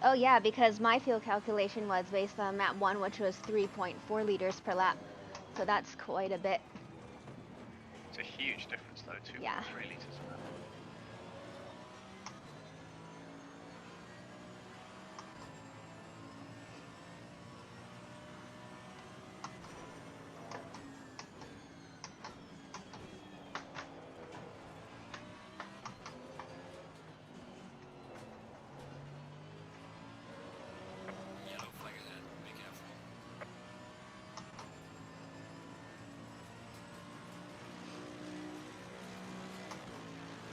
Oh yeah, because my fuel calculation was based on map 1, which was 3.4 liters per lap. So that's quite a bit. It's a huge difference though, 2.3 Yeah. litres. Yellow flag ahead, be careful.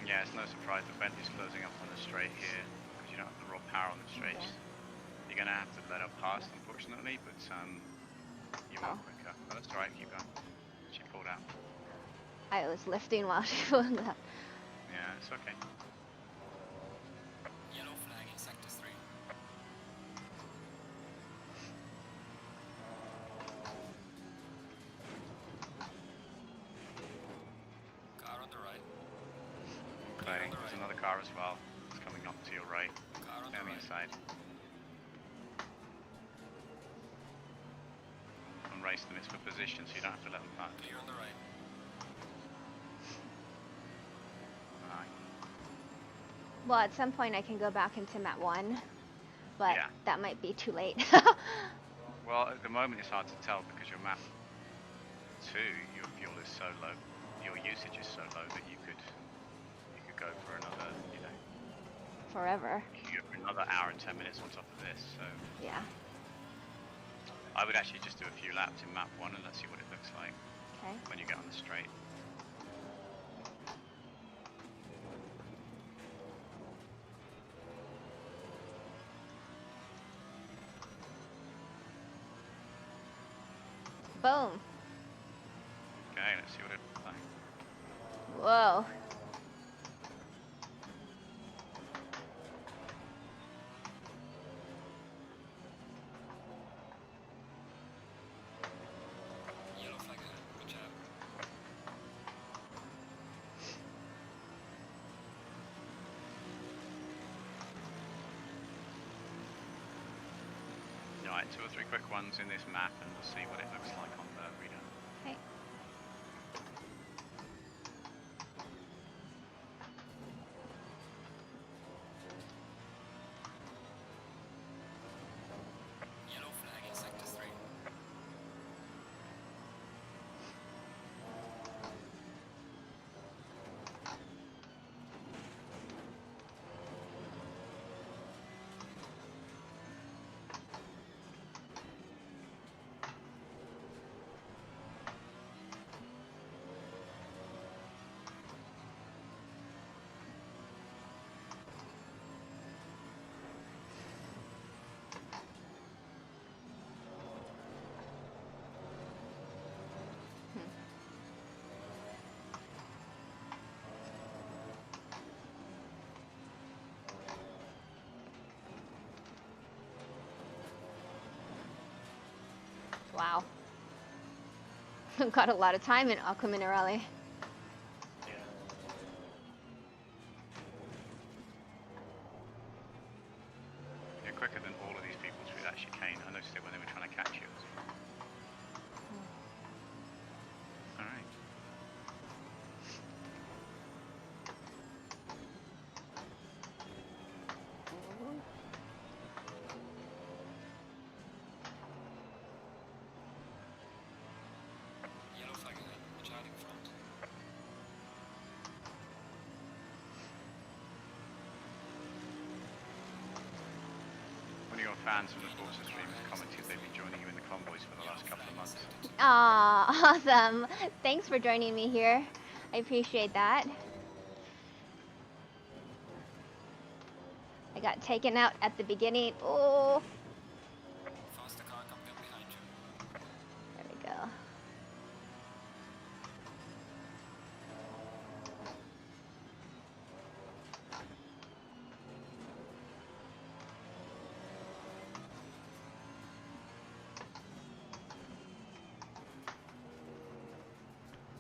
Yeah, it's no surprise that Bentley's closing up on the straight here because you don't have the raw power on the straights. Yeah. You're going to have to let her pass, unfortunately, but you are quicker. Oh, that's alright, keep going. She pulled out. I was lifting while she pulled up. Yeah, it's okay. Yellow flag in sector 3. Car on the right. Okay, there's another car as well. It's coming up to your right. Car on the Down the right. inside. And race them, it's for position, so you don't have to let them pass. Clear on the right. Alright. Well, at some point I can go back into map 1, but Yeah. that might be too late. Well, at the moment it's hard to tell because your map 2, your fuel is so low, your usage is so low that you could go for another, Forever. you could go for another hour and 10 minutes on top of this. So Yeah. I would actually just do a few laps in map 1 and let's see what it looks like Okay. when you get on the straight. Boom. Okay, let's see what it looks like. Whoa. Yellow flag ahead, Alright, 2 or 3 quick ones in this map and we'll see what it looks like on the reader. Okay. Yellow flag in sector 3. Wow. Got a lot of time in Aqua Minerale. Yeah. You're quicker than all of these people through that chicane. I noticed it when they were trying to catch you as well. Alright. Yellow flag ahead. Watch out in front. One of your fans from the Forza stream has commented they've been joining you in the convoys for the last couple of months. Aw, awesome. Thanks for joining me here. I appreciate that. I got taken out at the beginning. Oh, Faster car coming up behind you. there we go.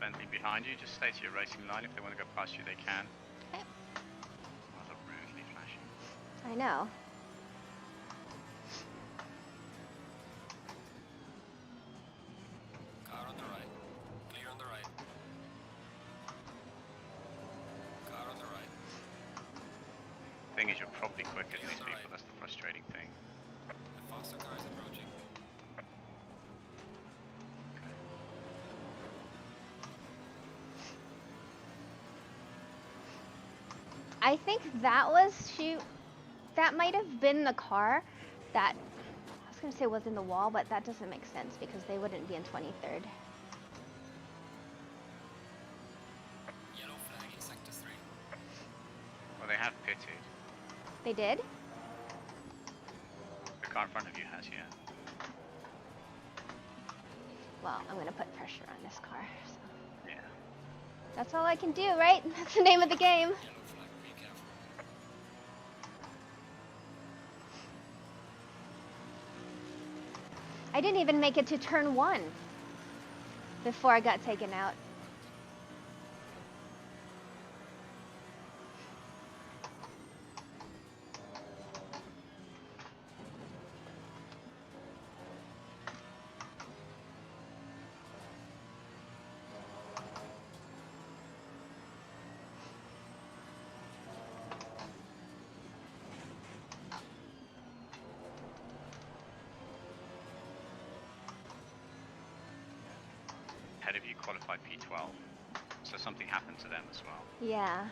Bentley behind you, just stay to your racing line. If they want to go past you, they can. Okay. Rather rudely flashing. I know. Car on the right. Clear on the right. Car on the right. Thing is, you're probably quicker than these people. That's the frustrating thing. The faster car is approaching. I think that might have been the car that, I was going to say was in the wall, but that doesn't make sense because they wouldn't be in 23rd. Yellow flag in sector 3. Well, they have pitted. They did? The car in front of you has, yeah. Well, I'm going to put pressure on this car. So. Yeah. That's all I can do, right? That's the name of the game. Yellow flag, be careful. I didn't even make it to turn 1 before I got taken out. Ahead of you qualified P12. So something happened to them as well. Yeah.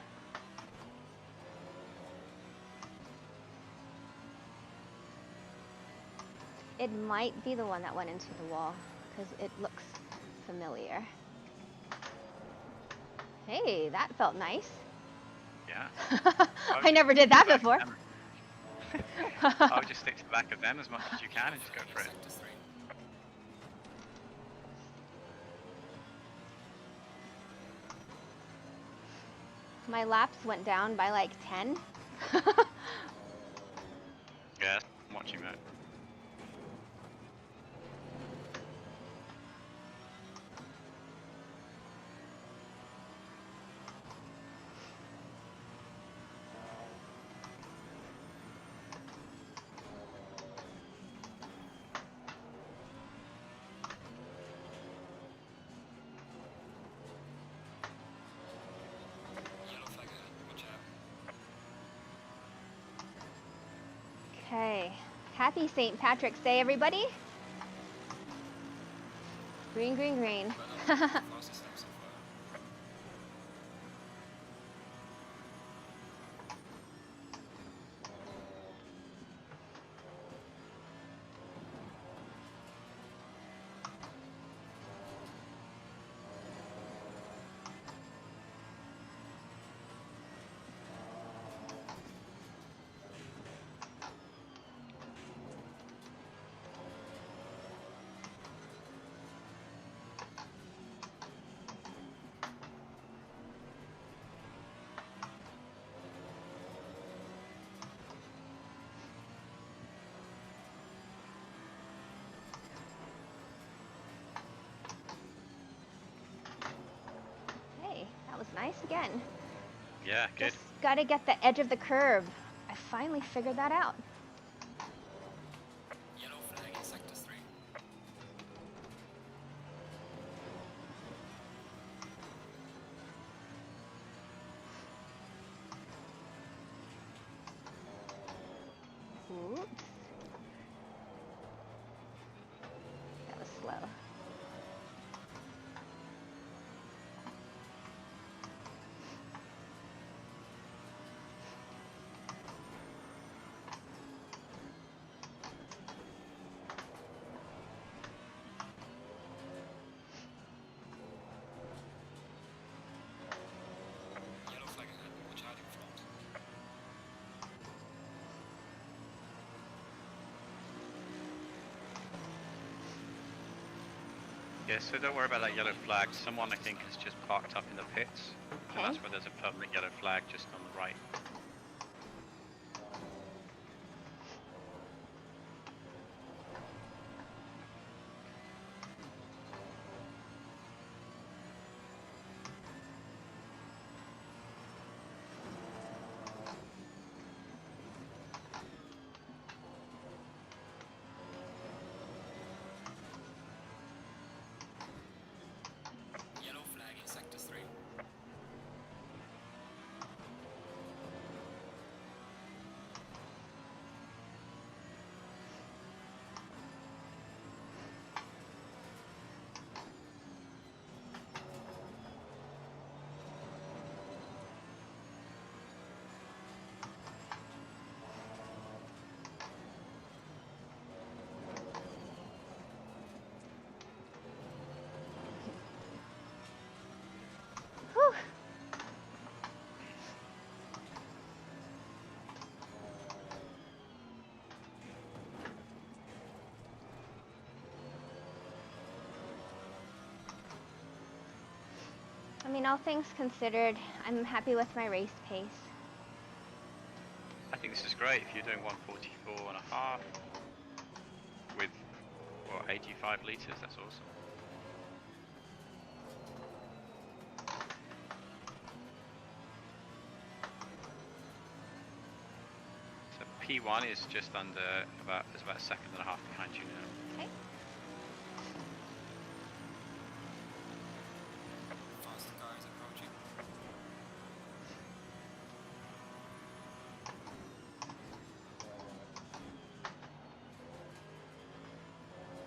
It might be the one that went into the wall because it looks familiar. Hey, that felt nice. Yeah. I never did that before. I would just stick to the back of them as much as you can and just go for it. Sector 3. My laps went down by like 10. Yeah, I'm watching that. Okay. Happy St. Patrick's Day, everybody. Green, green, green. But fastest lap so far. Hey, that was nice again. Yeah, good. Just gotta get the edge of the curb. I finally figured that out. Yellow flag in sector 3. Oops. That was slow. Yellow flag ahead. Watch out in front. Yeah, so don't worry about that yellow flag. Someone I think has just parked up in the pits. Okay. And that's where there's a permanent yellow flag just on the right. Yellow flag in sector 3. Whew. I mean, all things considered, I'm happy with my race pace. I think this is great. If you're doing 144 and a half with, what, 85 litres, that's awesome. So P1 is just under, is about a second and a half behind you now. Okay. Fast car is approaching.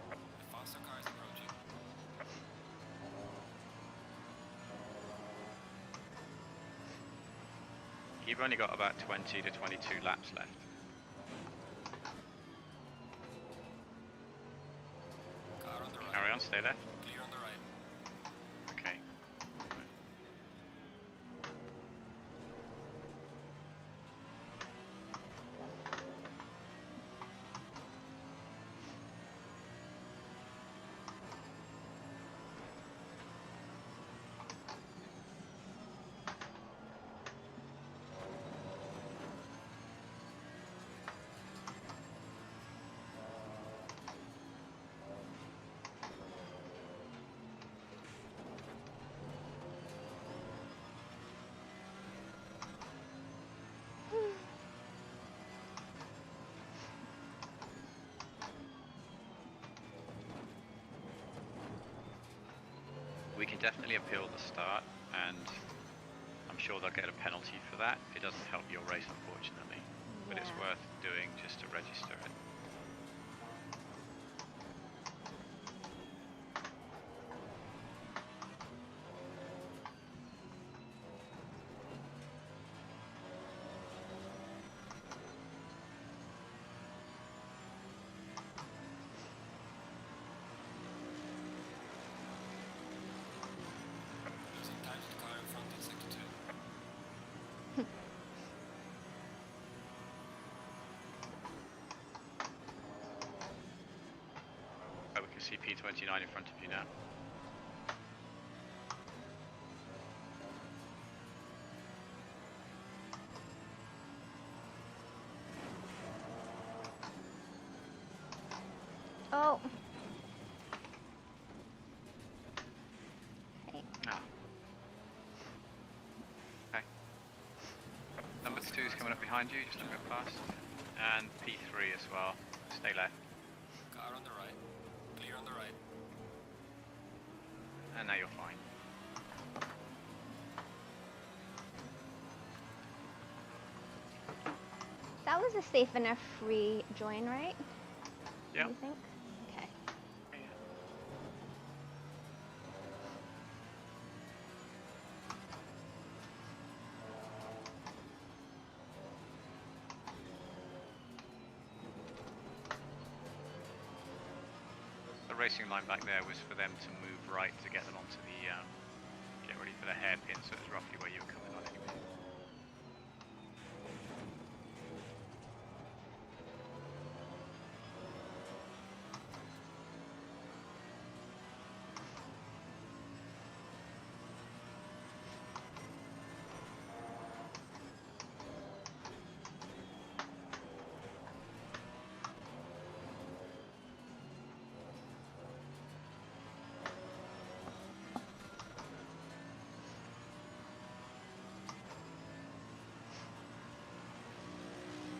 The faster car is approaching. You've only got about 20 to 22 laps left. Car on the right. Carry on, stay there. Clear on the right. Okay. We can definitely appeal the start, and I'm sure they'll get a penalty for that. It doesn't help your race, unfortunately. but it's Yeah. worth doing just to register it. Losing time to the car in front in sector 2. Oh, we can see P29 in front of you now. Oh. Okay. Ah. Okay. Number 2 is coming up behind you, just a bit past. And P3 as well. Stay left. Car on the right. Clear on the right. And now you're fine. That was a safe enough rejoin, right? Yeah. You think? Okay. The racing line back there was for them to move right to get them onto the, get ready for the hairpin, so it's roughly where you were coming on anyway.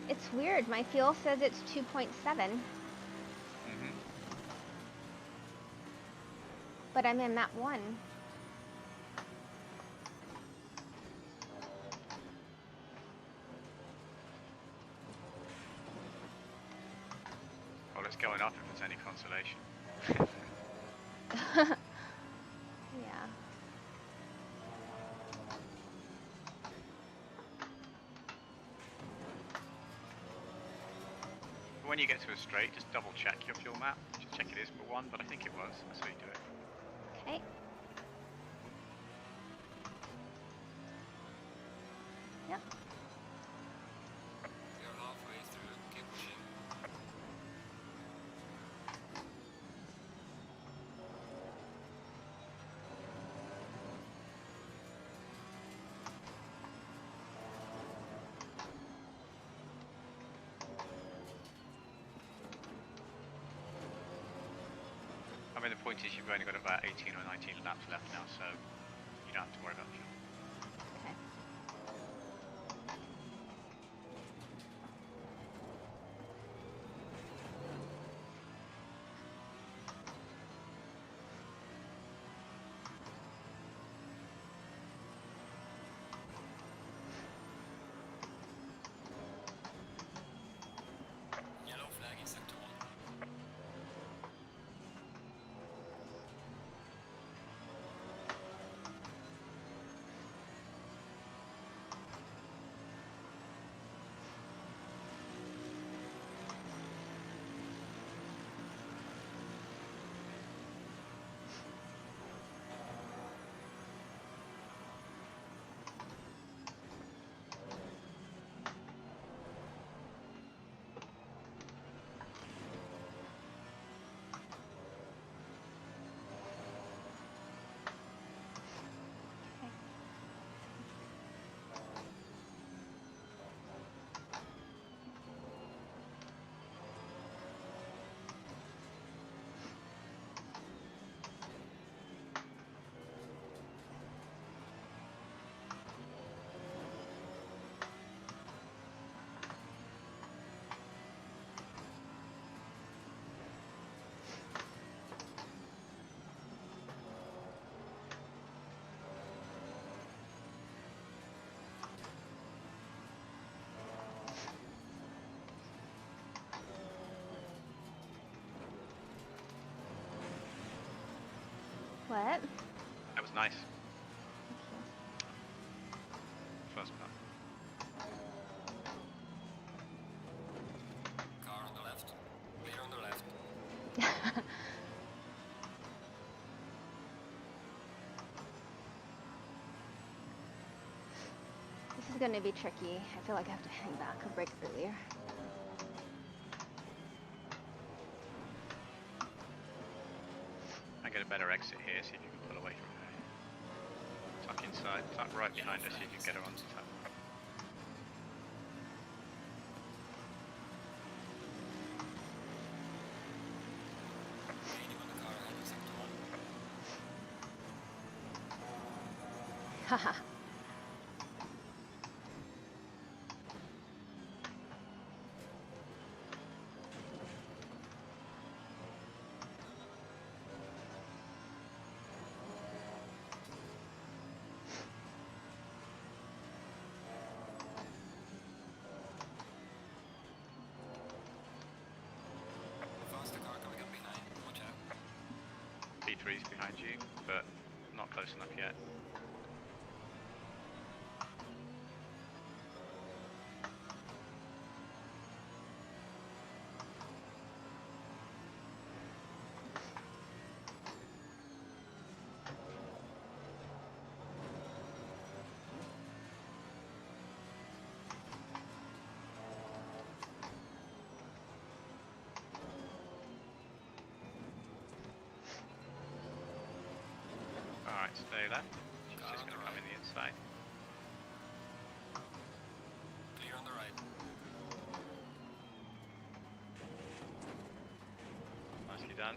It's weird. My fuel says it's 2.7, but I'm in map 1. Well, it's going up if it's any consolation. Yeah. When you get to a straight, just double check your fuel map. Just check it is for 1, but I think it was. That's how you do it. Okay. Yep. We are halfway through. Keep pushing. I mean, the point is you've only got about 18 or 19 laps left now, so you don't have to worry about fuel. Okay. Yellow flag in sector 1. What? That was nice. Thank First part. Car on the left. Clear on the left. you. This is gonna be tricky. I feel like I have to hang back a break earlier. I get a better exit here, see if you can pull away from her. Tuck inside, tuck right behind her, see if you can get her onto tuck. Leading on the car ahead in sector 1. Haha. Faster car coming up behind. Watch out. P3's behind you, but not close enough yet. Alright, stay left. She's Car just on going the to come right. in the inside. Clear on the right. Nicely done.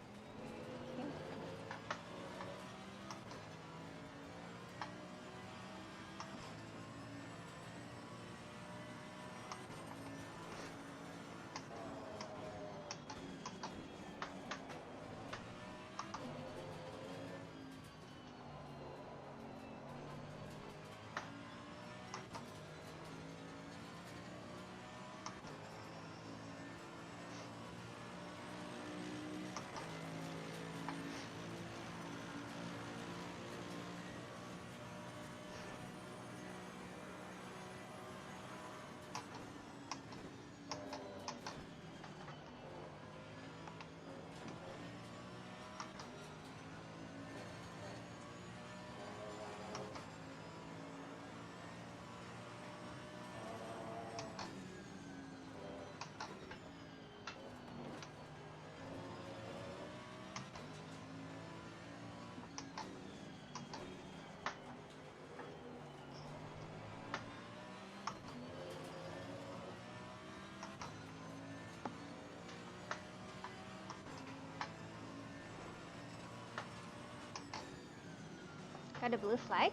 Got a blue flag?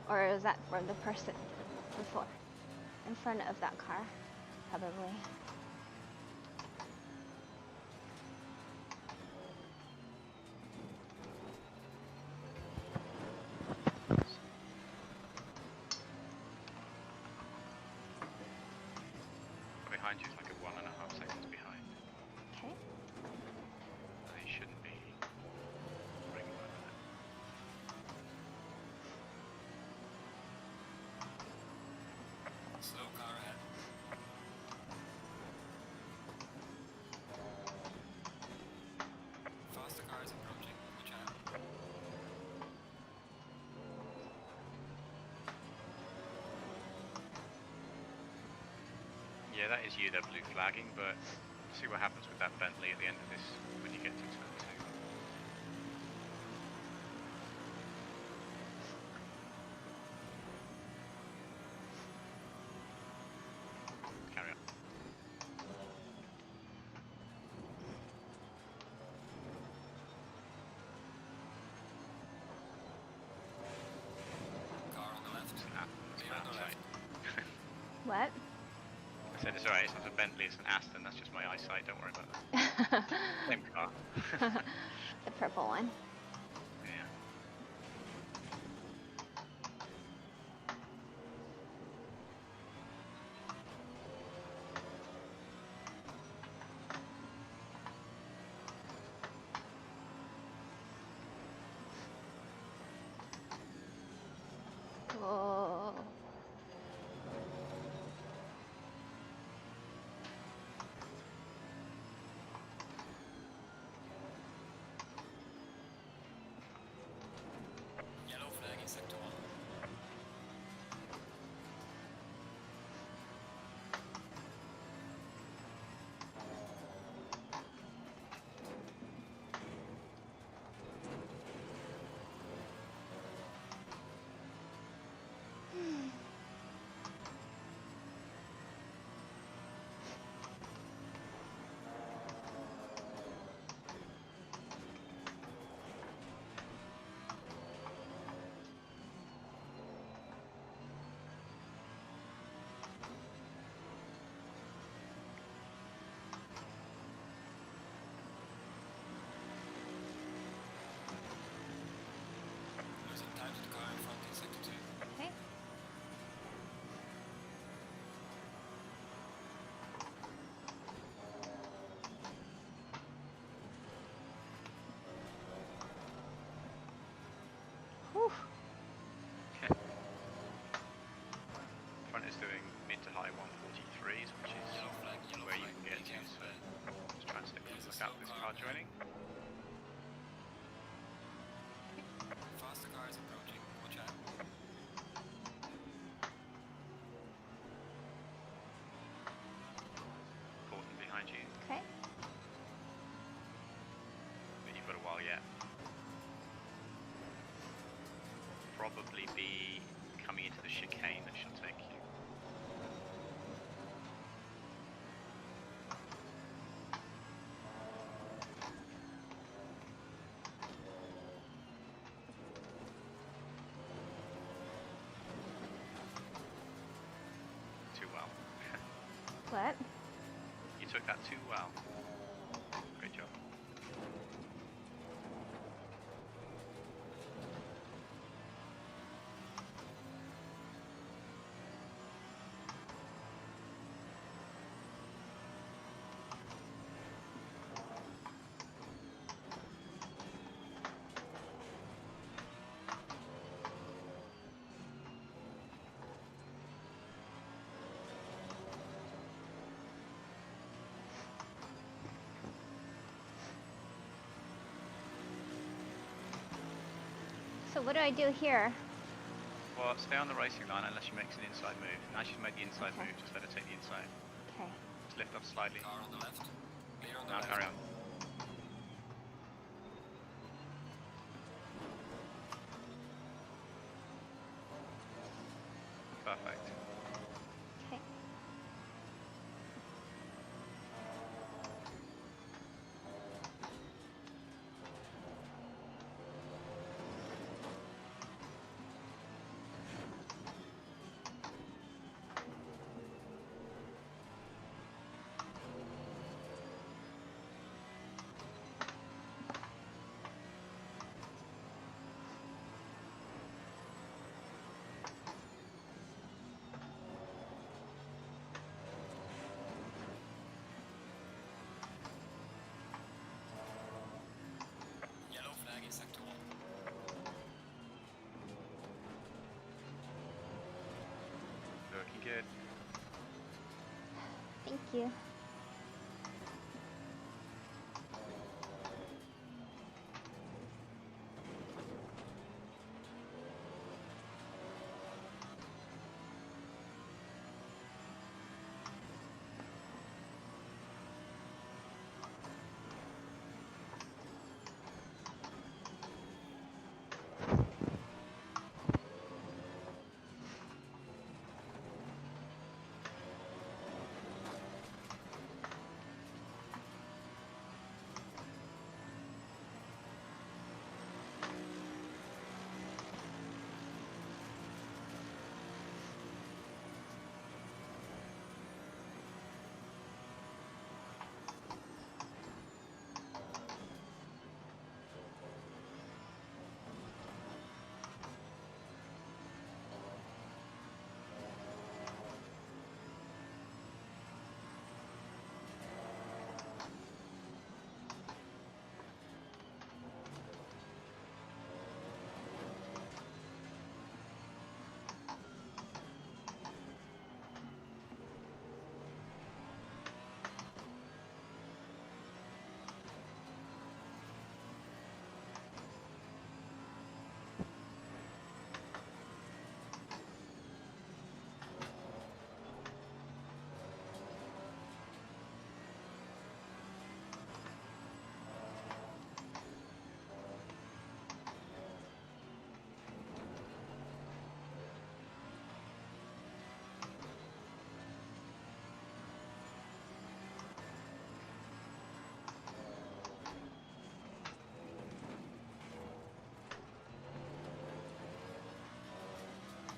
Or is that from the person before? In front of that car, probably. Behind you is like a 1.5 seconds behind. Okay. They shouldn't be bringing like that. Slow car ahead. Faster car is approaching. Watch out. Yeah, that is UW flagging, but see what happens with that Bentley at the end of this when you get to turn 2. Carry on. Car on the left. Clear on the left. What? I said it's alright, it's not a Bentley, it's an Aston, that's just my eyesight, don't worry about that. Same car. The purple one. Yeah. Oh. Yellow flag in sector 1. Losing time to the car in front in sector 2. Okay. Whew. Front is doing mid to high 143s, which is Yellow flag, yellow where you flag. can get Be to. careful So there. just try and stay There's a look out slow for this car car joining. Faster car is approaching. Watch out. Important behind you, Okay. but you've got a while yet. Probably be coming into the chicane that she'll take you. Too well. What? You took that too well. Great job. So what do I do here? Well, stay on the racing line unless she makes an inside move. Now she's made the inside Okay. move, just let her take the inside. Okay. Just lift off slightly. Car on the left. Clear on the Now left. carry on. Perfect. Okay. Yellow flag in sector 1. Looking good. Thank you.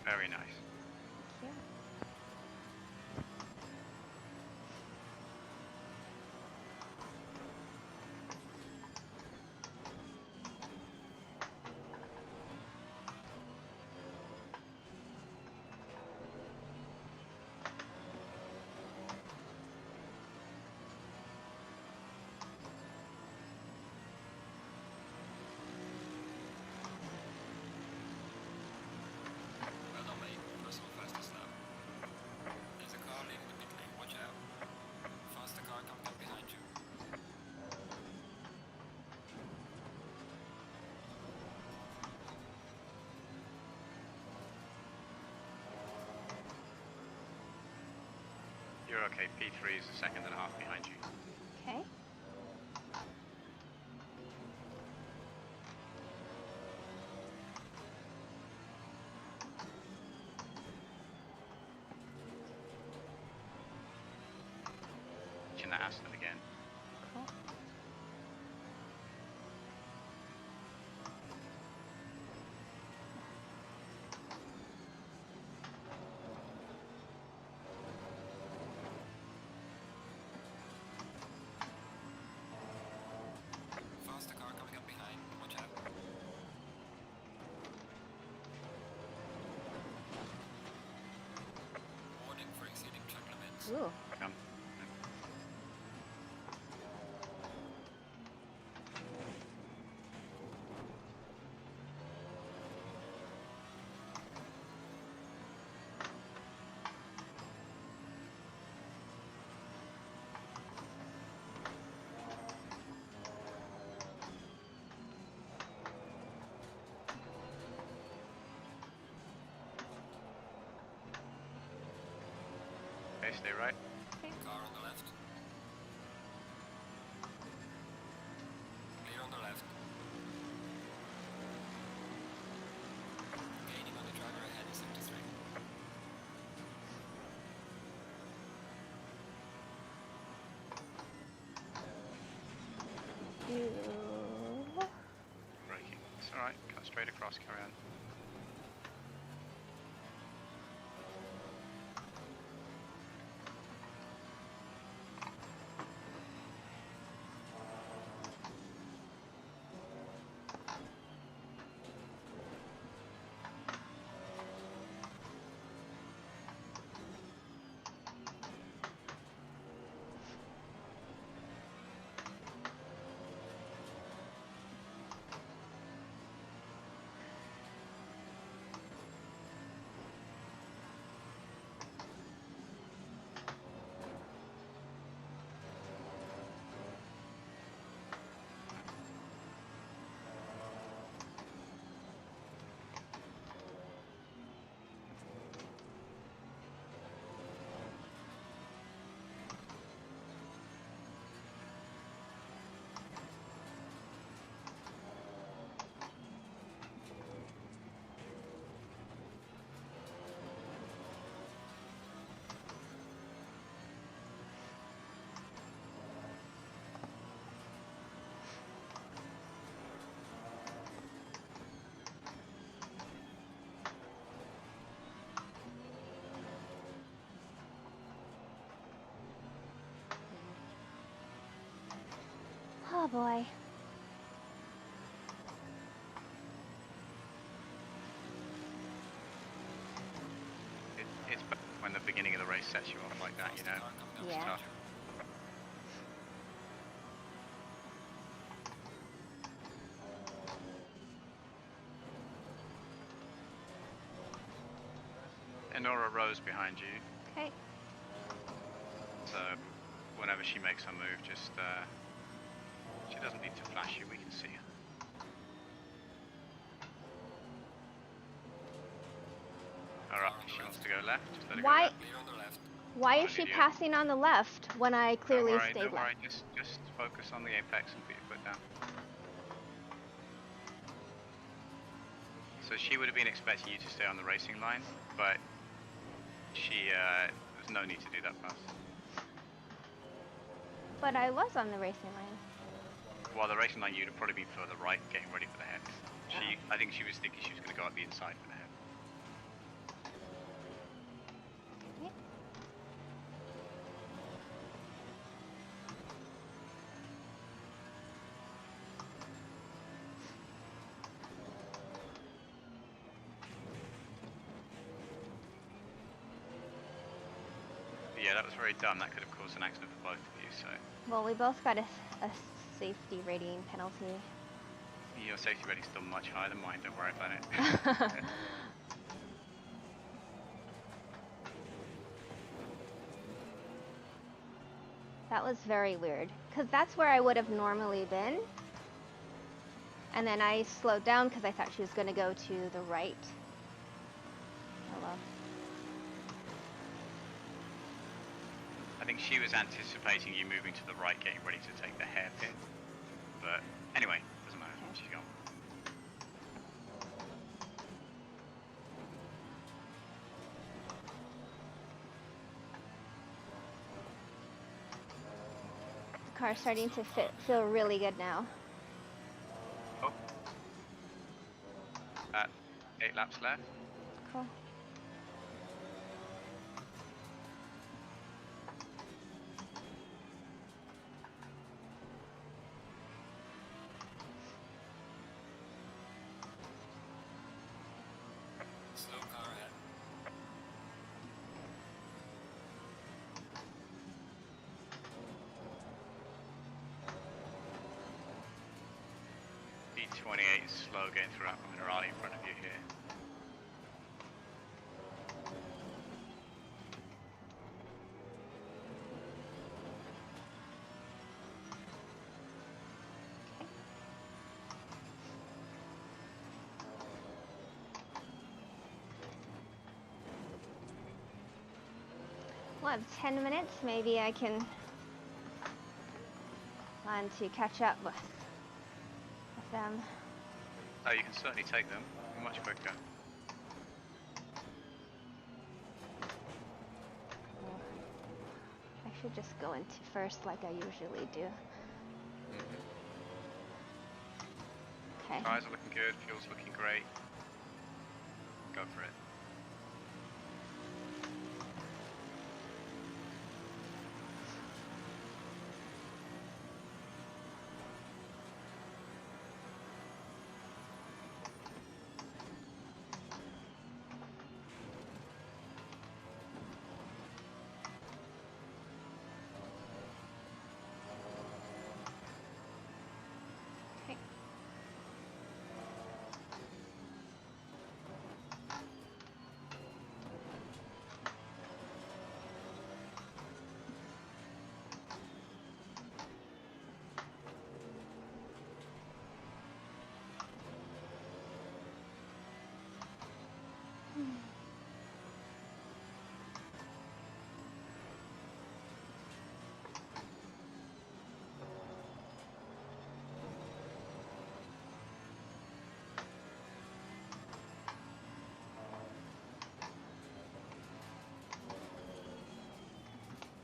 Very nice. Thank you. Well done, mate. Personal fastest lap. There's a car leaving the pit lane. Watch out. Faster car coming up behind you. You're okay. P3 is a second and a half behind you. Okay. Chin that Aston again. Cool. Faster car coming up behind. Watch out. Warning for exceeding track limits. Ooh. Come. Okay, stay right. Car on the left. Clear on the left. Gaining on the driver ahead in sector 3. Braking. It's alright. Cut straight across. Carry on. Oh boy. It's better when the beginning of the race sets you off like that, you know. Car coming up Yeah. behind Tough. you. Enora Rose behind you, Okay. so whenever she makes her move, just she doesn't need to flash you. We can see her. All right, she wants to go left. Just let her Why- go left. Clear on the left. Why What is an she idiot. passing on the left when I clearly Don't worry, stayed don't worry. left? Just focus on the apex and put your foot down. So she would have been expecting you to stay on the racing line, but she there's no need to do that pass. But I was on the racing line. Well, the racing line you'd have probably been further right, getting ready for the head. I think she was thinking she was going to go up the inside for the head. that was very dumb. That could have caused an accident for both of you. So Well, we both got a safety rating penalty. your safety rating's still much higher than mine. Don't worry about it. That was very weird, because that's where I would have normally been. And then I slowed down because I thought she was going to go to the right. Oh well. I think she was anticipating you moving to the right, getting ready to take the hairpin. But anyway, doesn't matter. Okay. She's gone. The car's starting to feel really good now. Oh. 8 laps left. Cool. Slow car ahead. B28 is slow getting through that Minerali in front of you here. We'll have 10 minutes. Maybe I can plan to catch up with them. Oh, you can certainly take them. You're much quicker. I should just go into first like I usually do. Okay. Tires are looking good. Fuel's looking great. Go for it.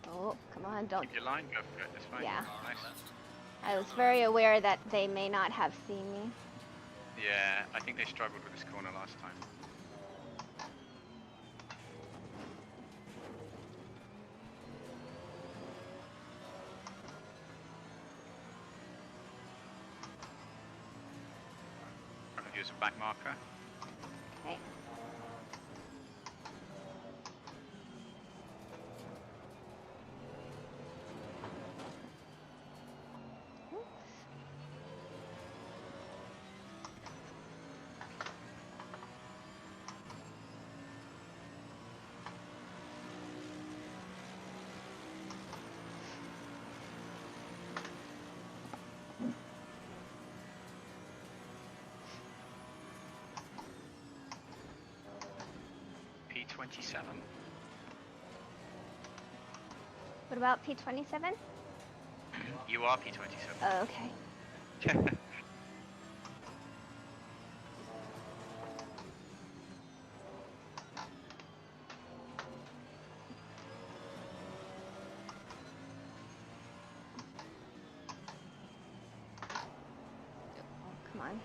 Oh, come on, don't. Keep your line. Go for it. This way. Yeah. Car on Nice. the left. I was very aware that they may not have seen me. Yeah, I think they struggled with this corner last time. Front of you is a back marker. Okay. P27. What about P27? You are P27. Oh, okay. Oh, come on.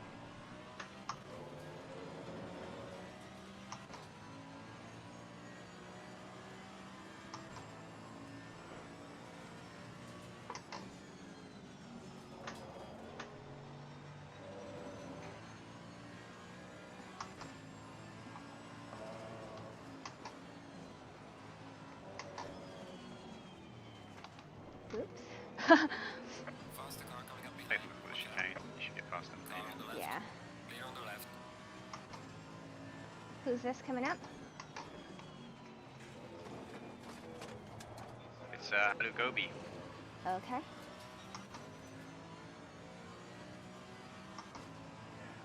Faster car coming up Take behind. them before the Watch out. chicane. You should get past them. Car on the left. Yeah. Clear on the left. Who's this coming up? It's Lugobi. Okay.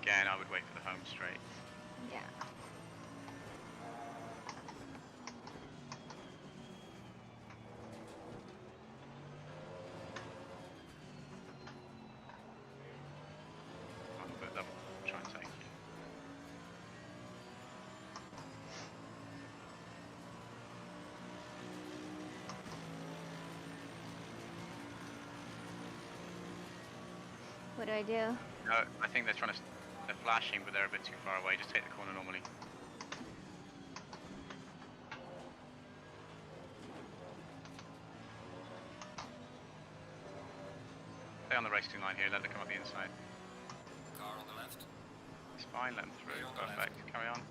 Again, I would wait for the home straight. Yeah. But they'll try and take you. What do I do? No, I think they're flashing, but they're a bit too far away. Just take the corner normally. Stay on the racing line here, let them come up the inside. Car on the left. It's fine, let them through. Clear on the left. Perfect, carry on.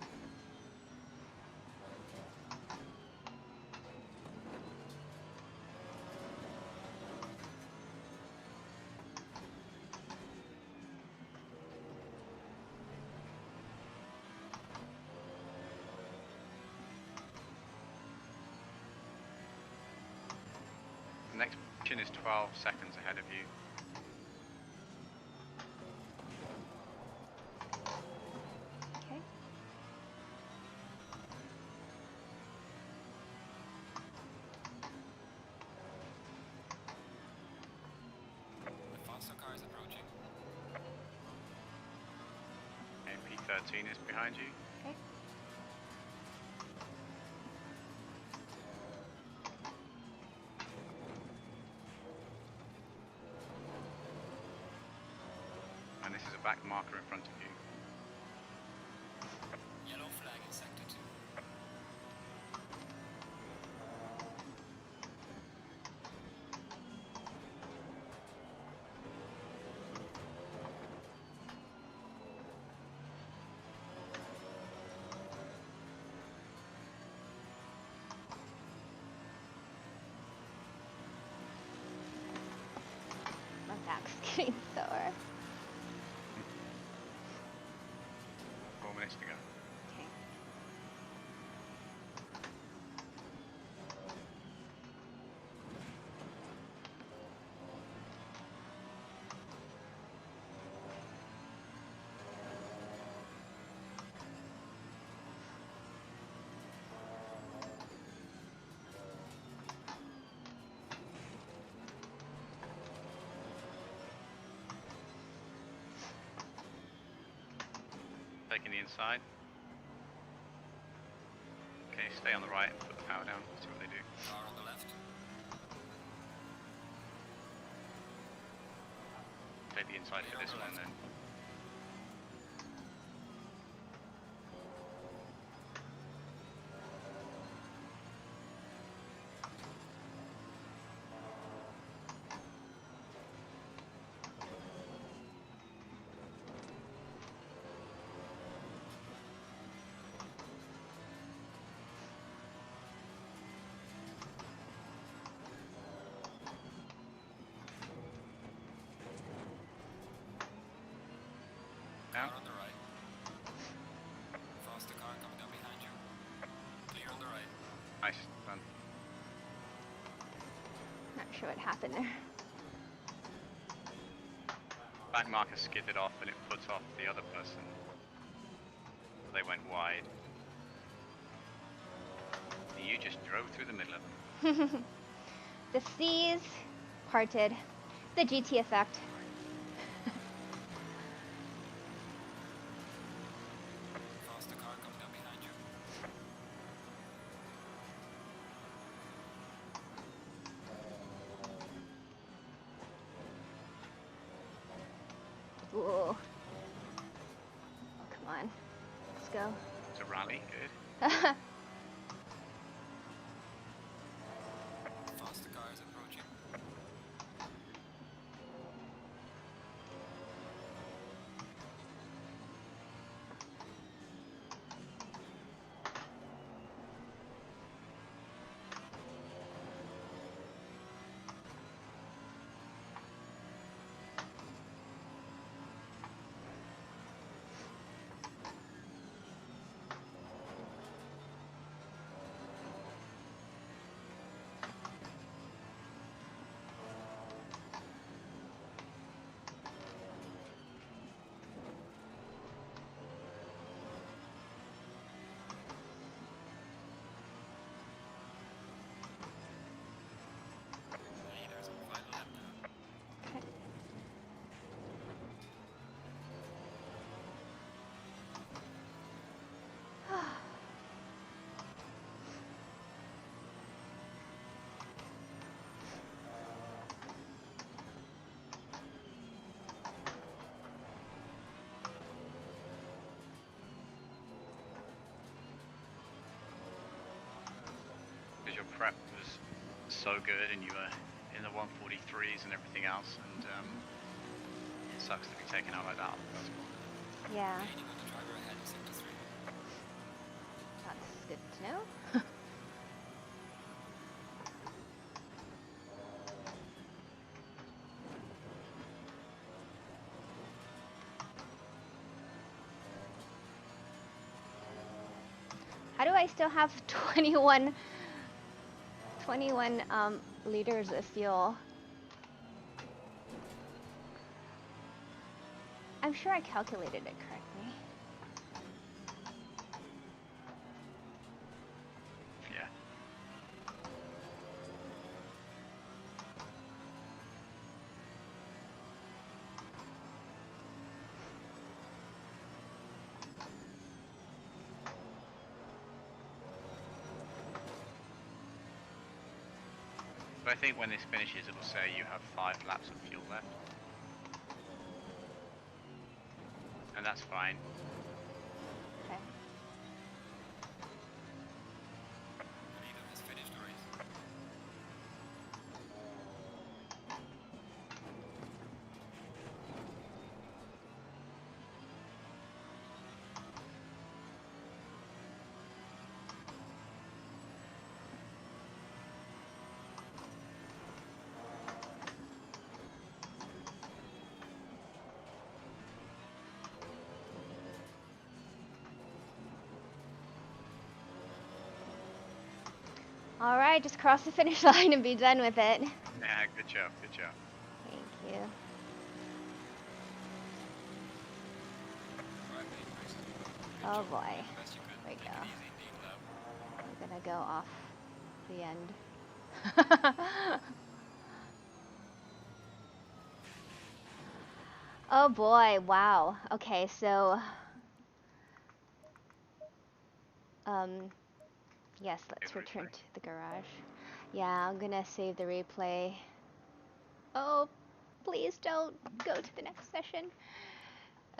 The next position is 12 seconds ahead of you. Okay. The faster car is approaching. And P13 is behind you. Okay. And this is a back marker in front of you. Yellow flag in sector 2. My back's getting sore. 4 minutes to go. Okay. Taking the inside. Okay, stay on the right and put the power down. See what they do. Car on the left. Take the inside for this one then. Car Down. on the right. Faster car coming up behind you. Clear on the right. Nice, done. Not sure what happened there. Back marker skidded off and it put off the other person. They went wide. You just drove through the middle of them. The seas parted. The GT effect. Faster car coming up behind you. Ooh. Oh, come on. Let's go. It's a rally, good. Faster car is approaching. so good and you were in the 143s and everything else, and it sucks to be taken out like that on the first corner. Yeah, And you got the driver ahead in sector 3. that's good to know. How do I still have 21 liters of fuel? I'm sure I calculated it correctly. Yeah. But I think when this finishes, it'll say you have 5 laps of fuel left. And that's fine. Okay. Leader has finished the race. All right, just cross the finish line and be done with it. Yeah, good job, good job. Thank you. Right, mate, nice. Good Oh job. boy. You did the best you could. There we Take go. it easy indeed, love. I'm gonna go off the end. Oh boy, wow. Okay, so yes, let's Save the return replay. to the garage. Yeah, I'm gonna save the replay. Oh, please don't go to the next session.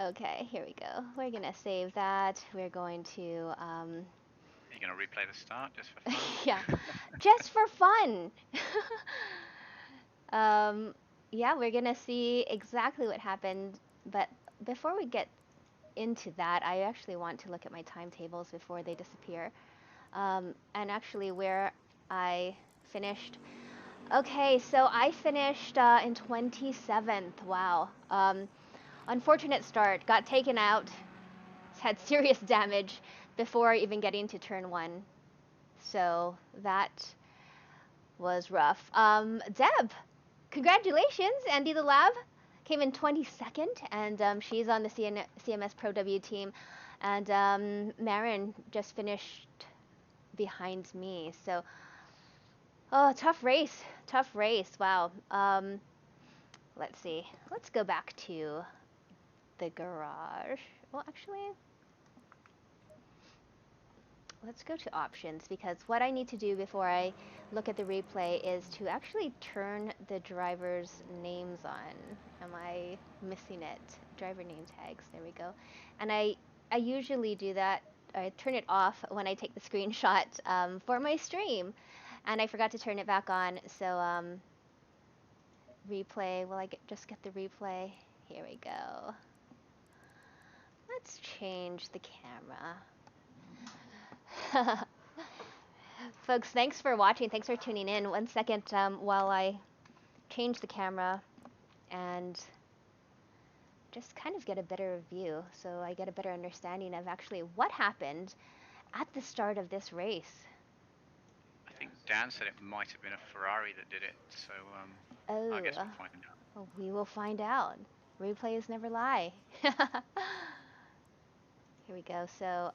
Okay, here we go. We're gonna save that. We're going to Are you going to replay the start just for fun? yeah, just for fun. Yeah, we're gonna see exactly what happened, but before we get into that, I actually want to look at my timetables before they disappear. And actually where I finished. Okay, so I finished in 27th. Wow. Unfortunate start. Got taken out. Had serious damage before even getting to turn 1. So that was rough. Deb, congratulations. Andy the Lab came in 22nd, and she's on the CMS Pro W team. And Marin just finished behind me. So, oh, tough race. Tough race. Wow. Let's see. Let's go back to the garage. Well, actually, let's go to options, because what I need to do before I look at the replay is to actually turn the driver's names on. Am I missing it? Driver name tags. There we go. And I usually do that. I turn it off when I take the screenshot for my stream, and I forgot to turn it back on. So replay. Will I just get the replay? Here we go. Let's change the camera. Folks, thanks for watching. Thanks for tuning in. 1 second while I change the camera and just kind of get a better view, so I get a better understanding of actually what happened at the start of this race. I think Dan said it might have been a Ferrari that did it, so I guess we'll find out. Well, we will find out. Replays never lie. Here we go. So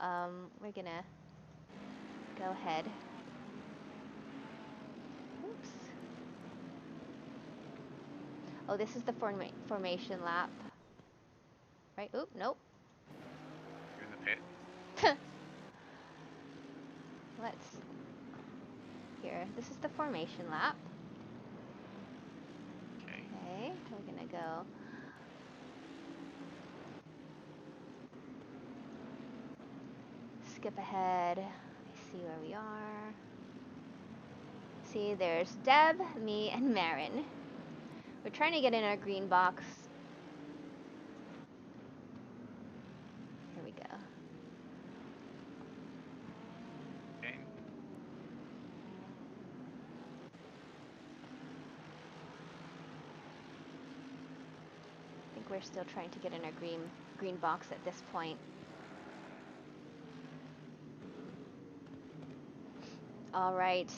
we're gonna go ahead. Oops. Oh, this is the formation lap. Right? Oop, nope. You're in the pit. Let's, here, this is the formation lap. Okay. Okay, we're gonna go. Skip ahead. I see where we are. See, there's Deb, me, and Marin. We're trying to get in our green box. Here we go. Okay. I think we're still trying to get in our green box at this point. All right,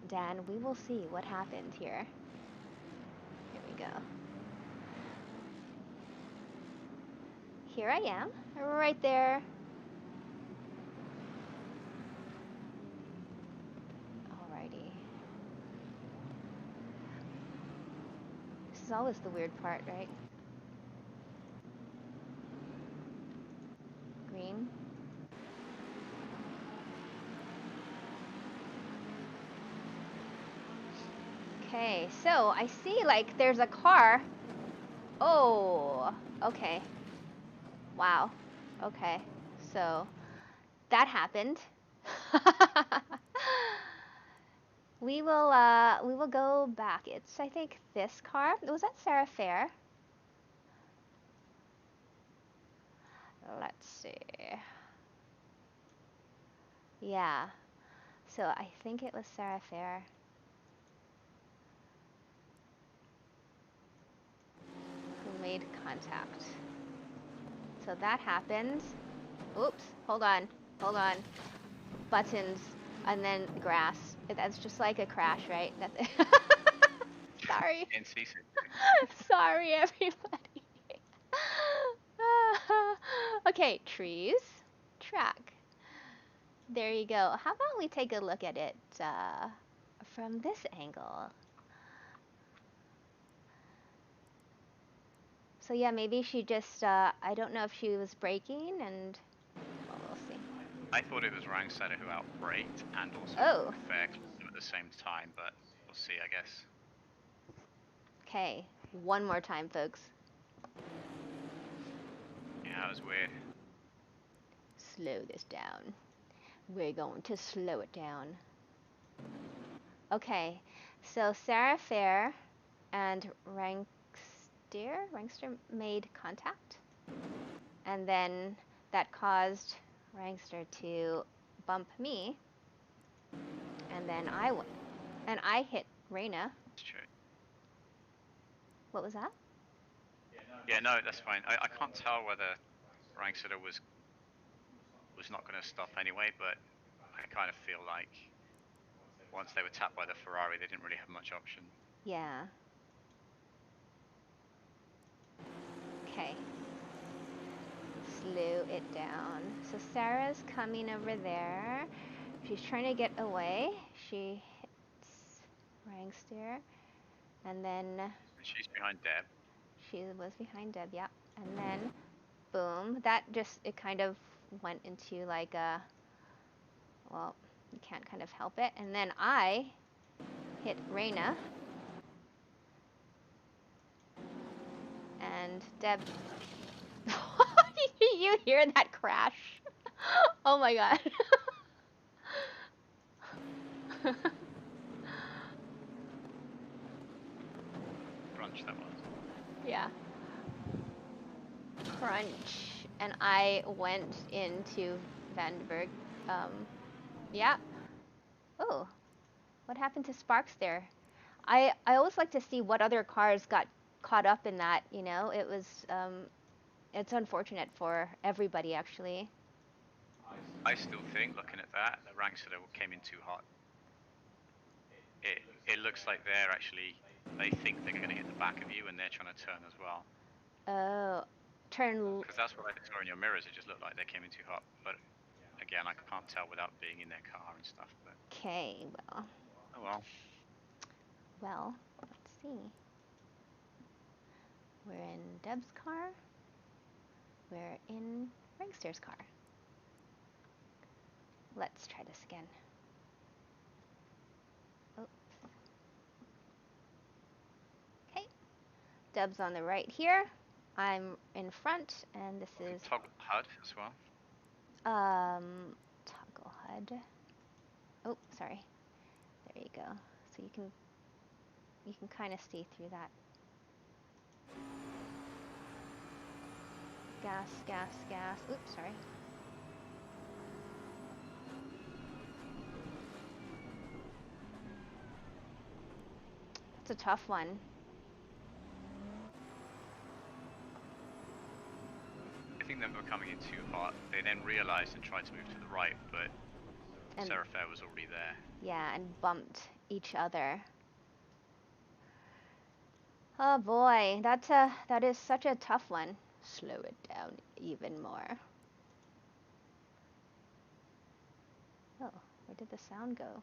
Dan, we will see what happened here. Here we go. Here I am, right there. Alrighty. This is always the weird part, right? Green. Okay, so I see like there's a car. Oh, okay. Wow. Okay. So that happened. We will go back. It's I think this car. Was that Sarah Fair? Let's see. Yeah. So I think it was Sarah Fair. Who made contact. So that happened. Oops, hold on. Buttons, and then grass. That's just like a crash, right? That's Sorry. NC. Sorry, everybody. Okay, trees, track. There you go. How about we take a look at it from this angle? So yeah, maybe she just, I don't know if she was braking and, well, we'll see. I thought it was Rangsetter who outbraked and also Oh. fair at the same time, but we'll see, I guess. Okay, one more time, folks. Yeah, that was weird. Slow this down. We're going to slow it down. Okay, so Sarah Fair and Rangster made contact, and then that caused Rangster to bump me, and then I hit Reyna. That's true. What was that? Yeah, no, that's fine. I can't tell whether Rangsetter was not going to stop anyway, but I kind of feel like once they were tapped by the Ferrari, they didn't really have much option. Yeah. Okay. Slow it down. So Sarah's coming over there. She's trying to get away. She hits Rangster, and then She's behind Deb. she was behind Deb, yeah. And then, boom, that just, it kind of went into like a, well, you can't kind of help it. And then I hit Reyna. And Deb, you hear that crash? Oh my god. Crunch, that was. Yeah. Crunch. And I went into Vandenberg. Yeah. Oh, what happened to Sparks there? I always like to see what other cars got caught up in that, you know? It was, it's unfortunate for everybody, actually. I still think, looking at that Rangsetter came in too hot. It looks like they think they're going to hit the back of you, and they're trying to turn as well. Oh, turn. Because that's what I saw in your mirrors. It just looked like they came in too hot. But again, I can't tell without being in their car and stuff. But Okay, well. oh well. Well, let's see. We're in Deb's car. We're in Ringster's car. Let's try this again. Oops. Okay. Deb's on the right here. I'm in front, and this is Toggle HUD as well. toggle HUD. Oh, sorry. There you go. So you can kind of see through that. Gas, gas, gas. Oops, sorry. It's a tough one. I think they were coming in too hot. They then realised and tried to move to the right, but And rFactor was already there. yeah, and bumped each other. Oh boy, that is such a tough one. Slow it down even more. Oh, where did the sound go?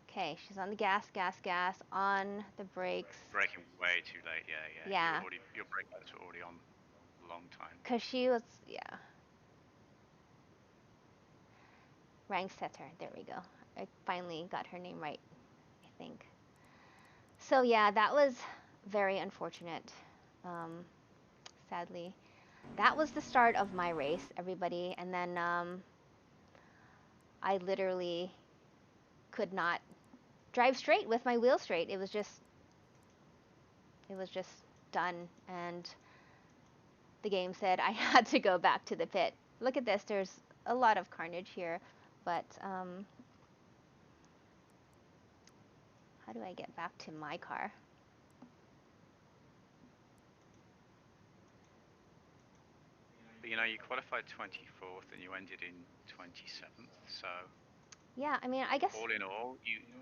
Okay, she's on the gas, gas, gas, on the brakes. Braking way too late, yeah. Yeah. Your brake lights were already on a long time. Because she was, yeah. Rank setter, there we go. I finally got her name right, I think. So yeah, that was very unfortunate, sadly. That was the start of my race, everybody, and then I literally could not drive straight with my wheel straight. It was just done, and the game said I had to go back to the pit. Look at this, there's a lot of carnage here, but how do I get back to my car? But you qualified 24th and you ended in 27th, so Yeah, I mean, I guess all in all,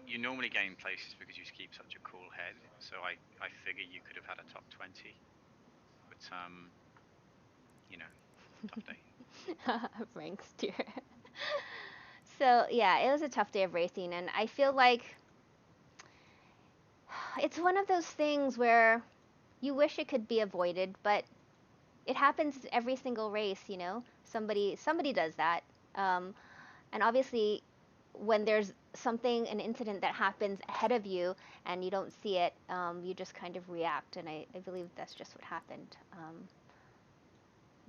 you normally gain places because you keep such a cool head. So I figure you could have had a top 20, but tough day. Rank steer. So yeah, it was a tough day of racing, and I feel like it's one of those things where you wish it could be avoided, but it happens every single race. Somebody does that, and obviously, when there's an incident that happens ahead of you and you don't see it, you just kind of react, and I believe that's just what happened.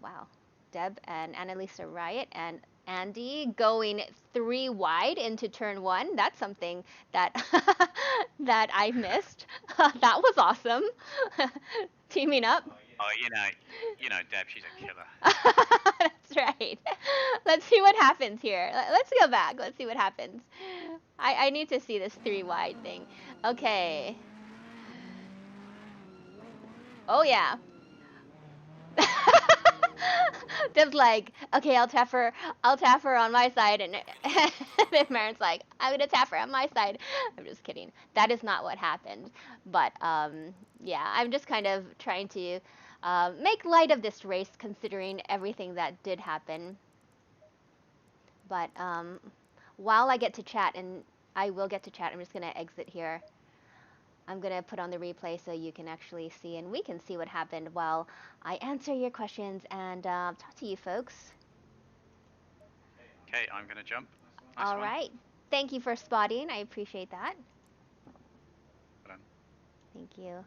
Wow. Deb and Annalisa Riot and Andy going 3 wide into turn 1. That's something that that I missed. That was awesome. Teaming up. Oh, Deb, she's a killer. That's right. Let's see what happens here. Let's go back. Let's see what happens. I need to see this 3 wide thing. Okay. Oh yeah. Deb's like, okay, I'll tap her on my side, and then Marin's like, I'm gonna tap her on my side. I'm just kidding. That is not what happened. But yeah, I'm just kind of trying to make light of this race, considering everything that did happen. But while I get to chat, and I will get to chat, I'm just gonna exit here. I'm going to put on the replay so you can actually see, and we can see what happened while I answer your questions and talk to you folks. Okay, I'm going to jump. Nice All one. right. Thank you for spotting. I appreciate that. Well done. Thank you.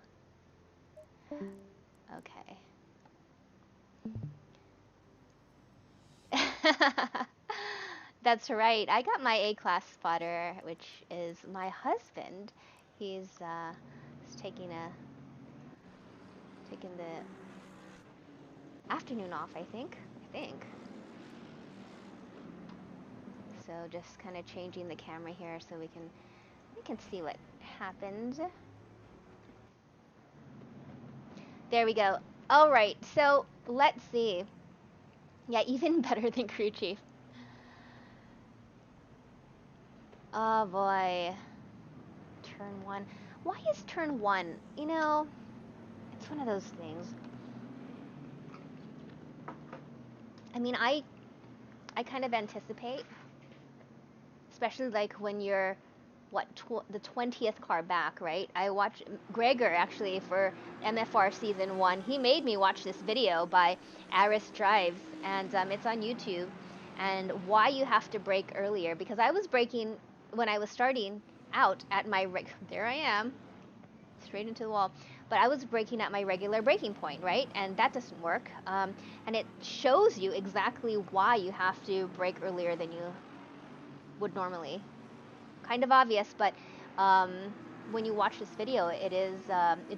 Okay. That's right. I got my A-class spotter, which is my husband. He's taking the afternoon off, I think. So just kind of changing the camera here so we can see what happened. There we go. All right, so let's see. Yeah, even better than crew chief. Oh boy. Turn 1. Why is turn 1? It's one of those things. I mean, I kind of anticipate, especially like when you're the 20th car back, right? I watched Gregor actually for MFR season 1. He made me watch this video by Aris Drives, and it's on YouTube, and why you have to brake earlier, because I was braking when I was starting out at my there I am, straight into the wall. But I was braking at my regular braking point, right? And that doesn't work. And it shows you exactly why you have to brake earlier than you would normally. Kind of obvious, but um, when you watch this video, it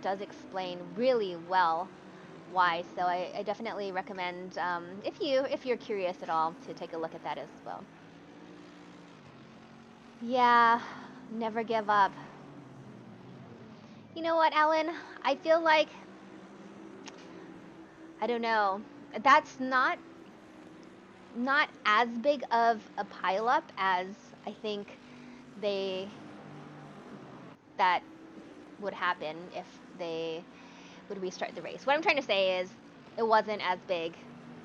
does explain really well why. So I definitely recommend, if you're curious at all, to take a look at that as well. Yeah, never give up. You know what, Alan? I feel like, I don't know, that's not as big of a pileup as I think they that would happen if they would restart the race. What I'm trying to say is it wasn't as big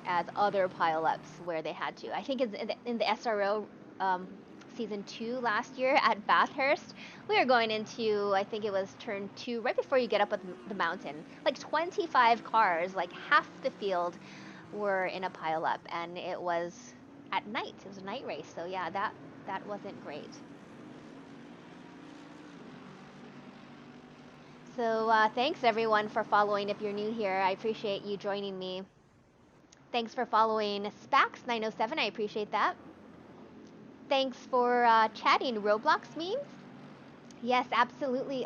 as other pileups where they had to. I think it's in the SRO season 2 last year at Bathurst, we were going into, I think it was turn 2, right before you get up the mountain. Like 25 cars, like half the field were in a pileup, and it was at night. It was a night race, so yeah, that wasn't great. So thanks everyone for following. If you're new here, I appreciate you joining me. Thanks for following Spax907. I appreciate that. Thanks for chatting Roblox memes. Yes, absolutely.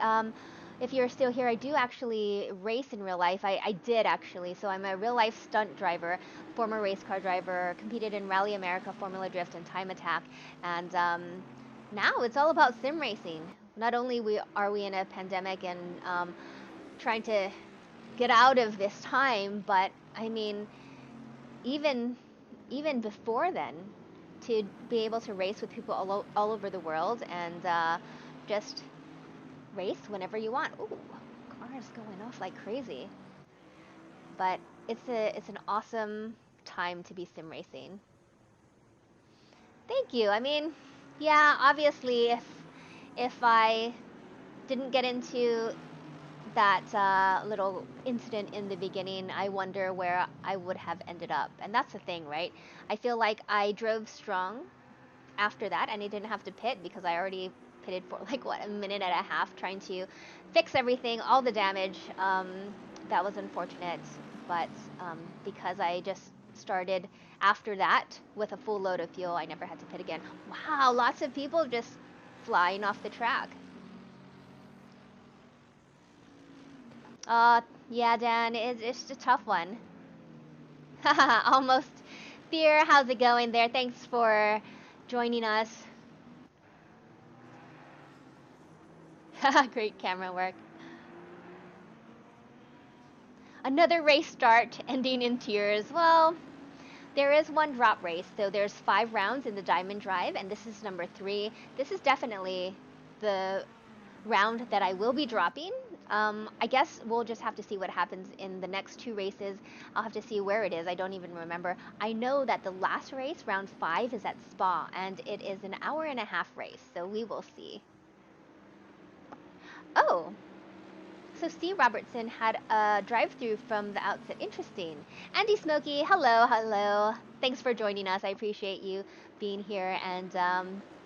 If you're still here, I do actually race in real life. I did actually. So I'm a real life stunt driver, former race car driver, competed in Rally America, Formula Drift, and Time Attack. And now it's all about sim racing. Not only are we in a pandemic and trying to get out of this time, but I mean, even before then, to be able to race with people all over the world and just race whenever you want. Ooh, cars going off like crazy. But it's an awesome time to be sim racing. Thank you. I mean, yeah, obviously if I didn't get into that little incident in the beginning, I wonder where I would have ended up. And that's the thing, right? I feel like I drove strong after that, and I didn't have to pit because I already pitted for like a minute and a half trying to fix everything, all the damage. That was unfortunate, but because I just started after that with a full load of fuel, I never had to pit again. Wow, lots of people just flying off the track. Yeah, Dan, it's a tough one. Almost. Fear, how's it going there? Thanks for joining us. Great camera work. Another race start ending in tears. Well, there is one drop race, so there's 5 rounds in the Diamond Drive, and this is number 3. This is definitely the round that I will be dropping. I guess we'll just have to see what happens in the next 2 races. I'll have to see where it is. I don't even remember. I know that the last race, round 5, is at Spa, and it is an hour and a half race, so we will see. Oh, so Steve Robertson had a drive-through from the outset. Interesting. Andy Smokey, hello, hello. Thanks for joining us. I appreciate you being here and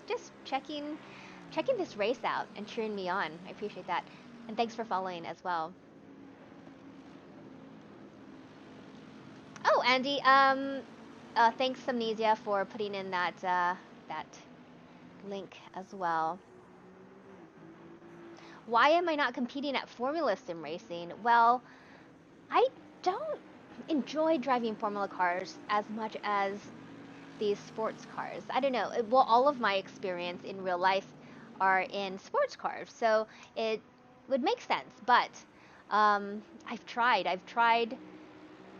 just checking this race out and cheering me on. I appreciate that. And thanks for following as well. Oh, Andy, thanks Amnesia for putting in that link as well. Why am I not competing at Formula Sim Racing? Well, I don't enjoy driving Formula cars as much as these sports cars. I don't know. Well, all of my experience in real life are in sports cars, so it would make sense. But I've tried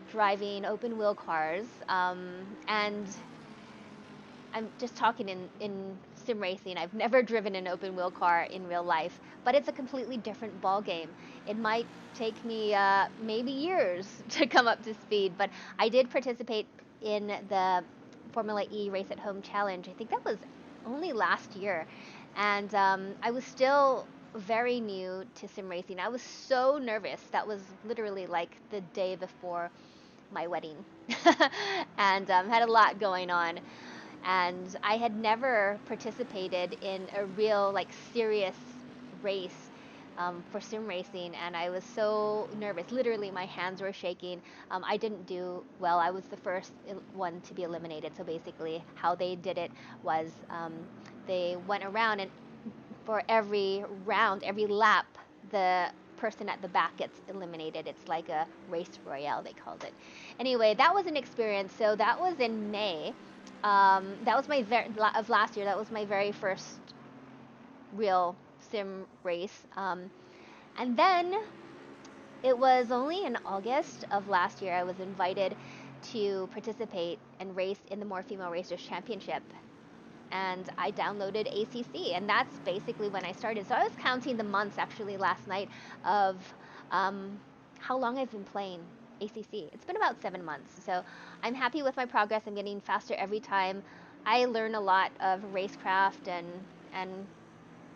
driving open wheel cars, and I'm just talking in sim racing. I've never driven an open wheel car in real life, but it's a completely different ball game. It might take me maybe years to come up to speed, but I did participate in the Formula E Race at Home Challenge. I think that was only last year, and I was still very new to sim racing. I was so nervous. That was literally like the day before my wedding, and had a lot going on. And I had never participated in a real, like, serious race for sim racing, and I was so nervous. Literally, my hands were shaking. I didn't do well. I was the first one to be eliminated. So basically, how they did it was they went around, and for every round, every lap, the person at the back gets eliminated. It's like a race royale, they called it. Anyway, that was an experience. So that was in May. That was my of last year. That was my very first real sim race. And then it was only in August of last year I was invited to participate and race in the More Female Racers Championship. And I downloaded ACC, and that's basically when I started. So I was counting the months actually last night of how long I've been playing ACC. It's been about 7 months. So I'm happy with my progress. I'm getting faster every time. I learn a lot of racecraft and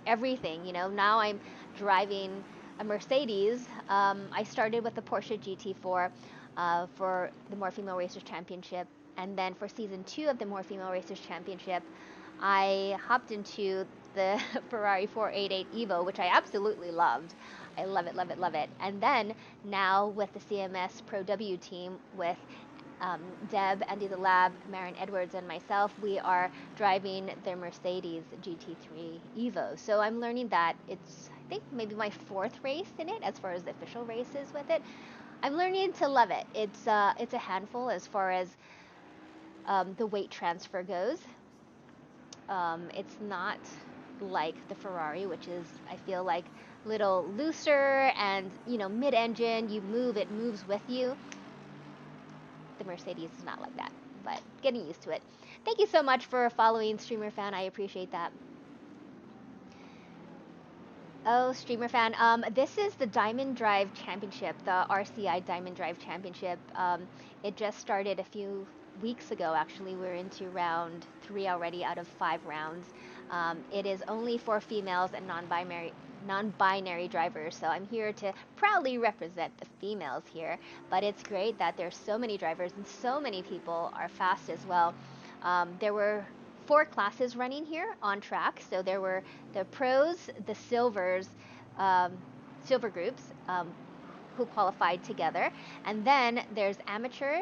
everything. You know, now I'm driving a Mercedes. I started with the Porsche GT4 for the More Female Racers Championship, and then for season 2 of the More Female Racers Championship, I hopped into the Ferrari 488 Evo, which I absolutely loved. I love it, love it, love it. And then now with the CMS Pro W team with Deb, Andy the Lab, Marin Edwards, and myself, we are driving the Mercedes GT3 Evo. So I'm learning that. It's, I think, maybe my 4th race in it as far as the official races with it. I'm learning to love it. It's a handful as far as the weight transfer goes. It's not like the Ferrari, which is, I feel like, little looser and, you know, mid-engine, you move, it moves with you. The Mercedes is not like that, but getting used to it. Thank you so much for following, Streamer Fan. I appreciate that. Oh, Streamer Fan. This is the Diamond Drive Championship, the RCI Diamond Drive Championship. It just started a few weeks ago, actually. We're into round 3 already out of 5 rounds. It is only for females and non-binary drivers, so I'm here to proudly represent the females here. But it's great that there's so many drivers and so many people are fast as well. There were 4 classes running here on track. So there were the pros, the silvers, silver groups who qualified together, and then there's amateur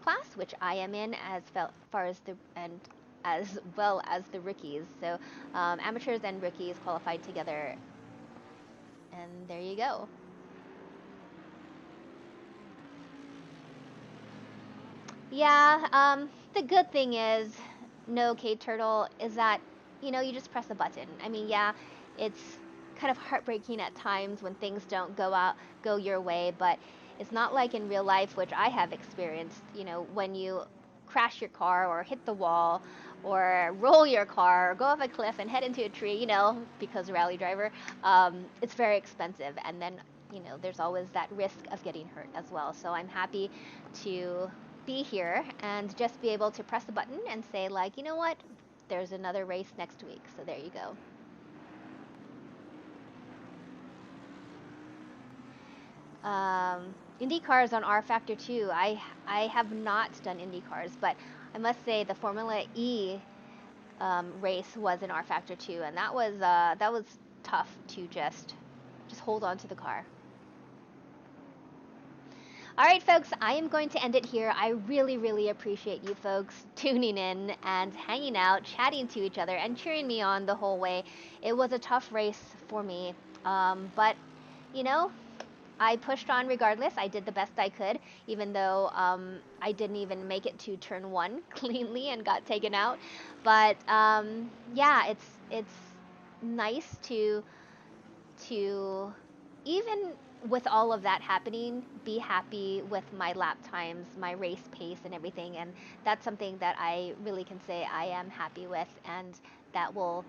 class, which I am in, as far as the and as well as the rookies. So amateurs and rookies qualified together, and there you go. Yeah, the good thing is, no Kate Turtle, is that, you know, you just press a button. I mean, yeah, it's kind of heartbreaking at times when things don't go your way, but it's not like in real life, which I have experienced, you know, when you crash your car or hit the wall or roll your car or go off a cliff and head into a tree, you know, because rally driver, it's very expensive. And then, you know, there's always that risk of getting hurt as well. So I'm happy to be here and just be able to press a button and say, like, you know what, there's another race next week. So there you go. Indy cars on rFactor 2. I have not done Indy cars, but I must say the Formula E race was in rFactor 2, and that was tough to just hold on to the car. All right, folks, I am going to end it here. I really, really appreciate you folks tuning in and hanging out, chatting to each other, and cheering me on the whole way. It was a tough race for me, but, you know, I pushed on regardless. I did the best I could, even though I didn't even make it to turn 1 cleanly and got taken out. But yeah, it's nice to even with all of that happening, be happy with my lap times, my race pace, and everything. And that's something that I really can say I am happy with, and that will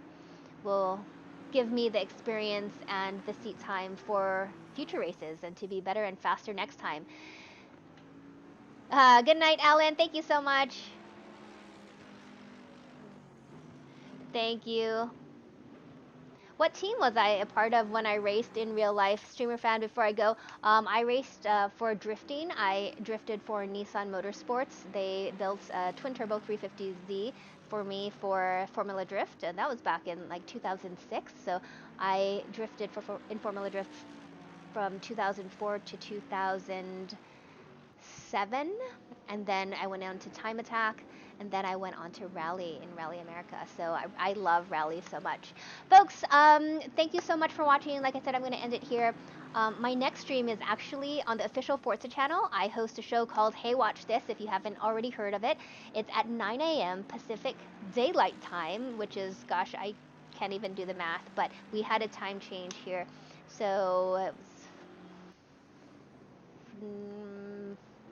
give me the experience and the seat time for future races and to be better and faster next time. Good night, Alan. Thank you so much. Thank you. What team was I a part of when I raced in real life? Streamer Fan, before I go, I raced for drifting. I drifted for Nissan Motorsports. They built a twin turbo 350Z for me for Formula Drift, and that was back in like 2006. So I drifted in Formula Drift from 2004 to 2007, and then I went on to Time Attack, and then I went on to Rally in Rally America. So I love Rally so much. Folks, thank you so much for watching. Like I said, I'm going to end it here. My next stream is actually on the official Forza channel. I host a show called Hey Watch This, if you haven't already heard of it. It's at 9 a.m. Pacific Daylight Time, which is, gosh, I can't even do the math, but we had a time change here. So it was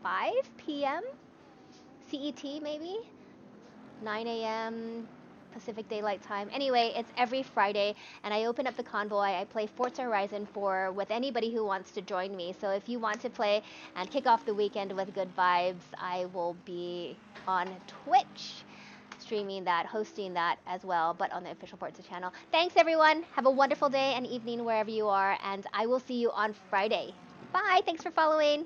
5 p.m. CET, maybe? 9 a.m. Pacific Daylight Time. Anyway, it's every Friday, and I open up the convoy. I play Forza Horizon 4 with anybody who wants to join me. So if you want to play and kick off the weekend with good vibes, I will be on Twitch streaming that, hosting that as well, but on the official Forza channel. Thanks, everyone. Have a wonderful day and evening wherever you are, and I will see you on Friday. Bye. Thanks for following.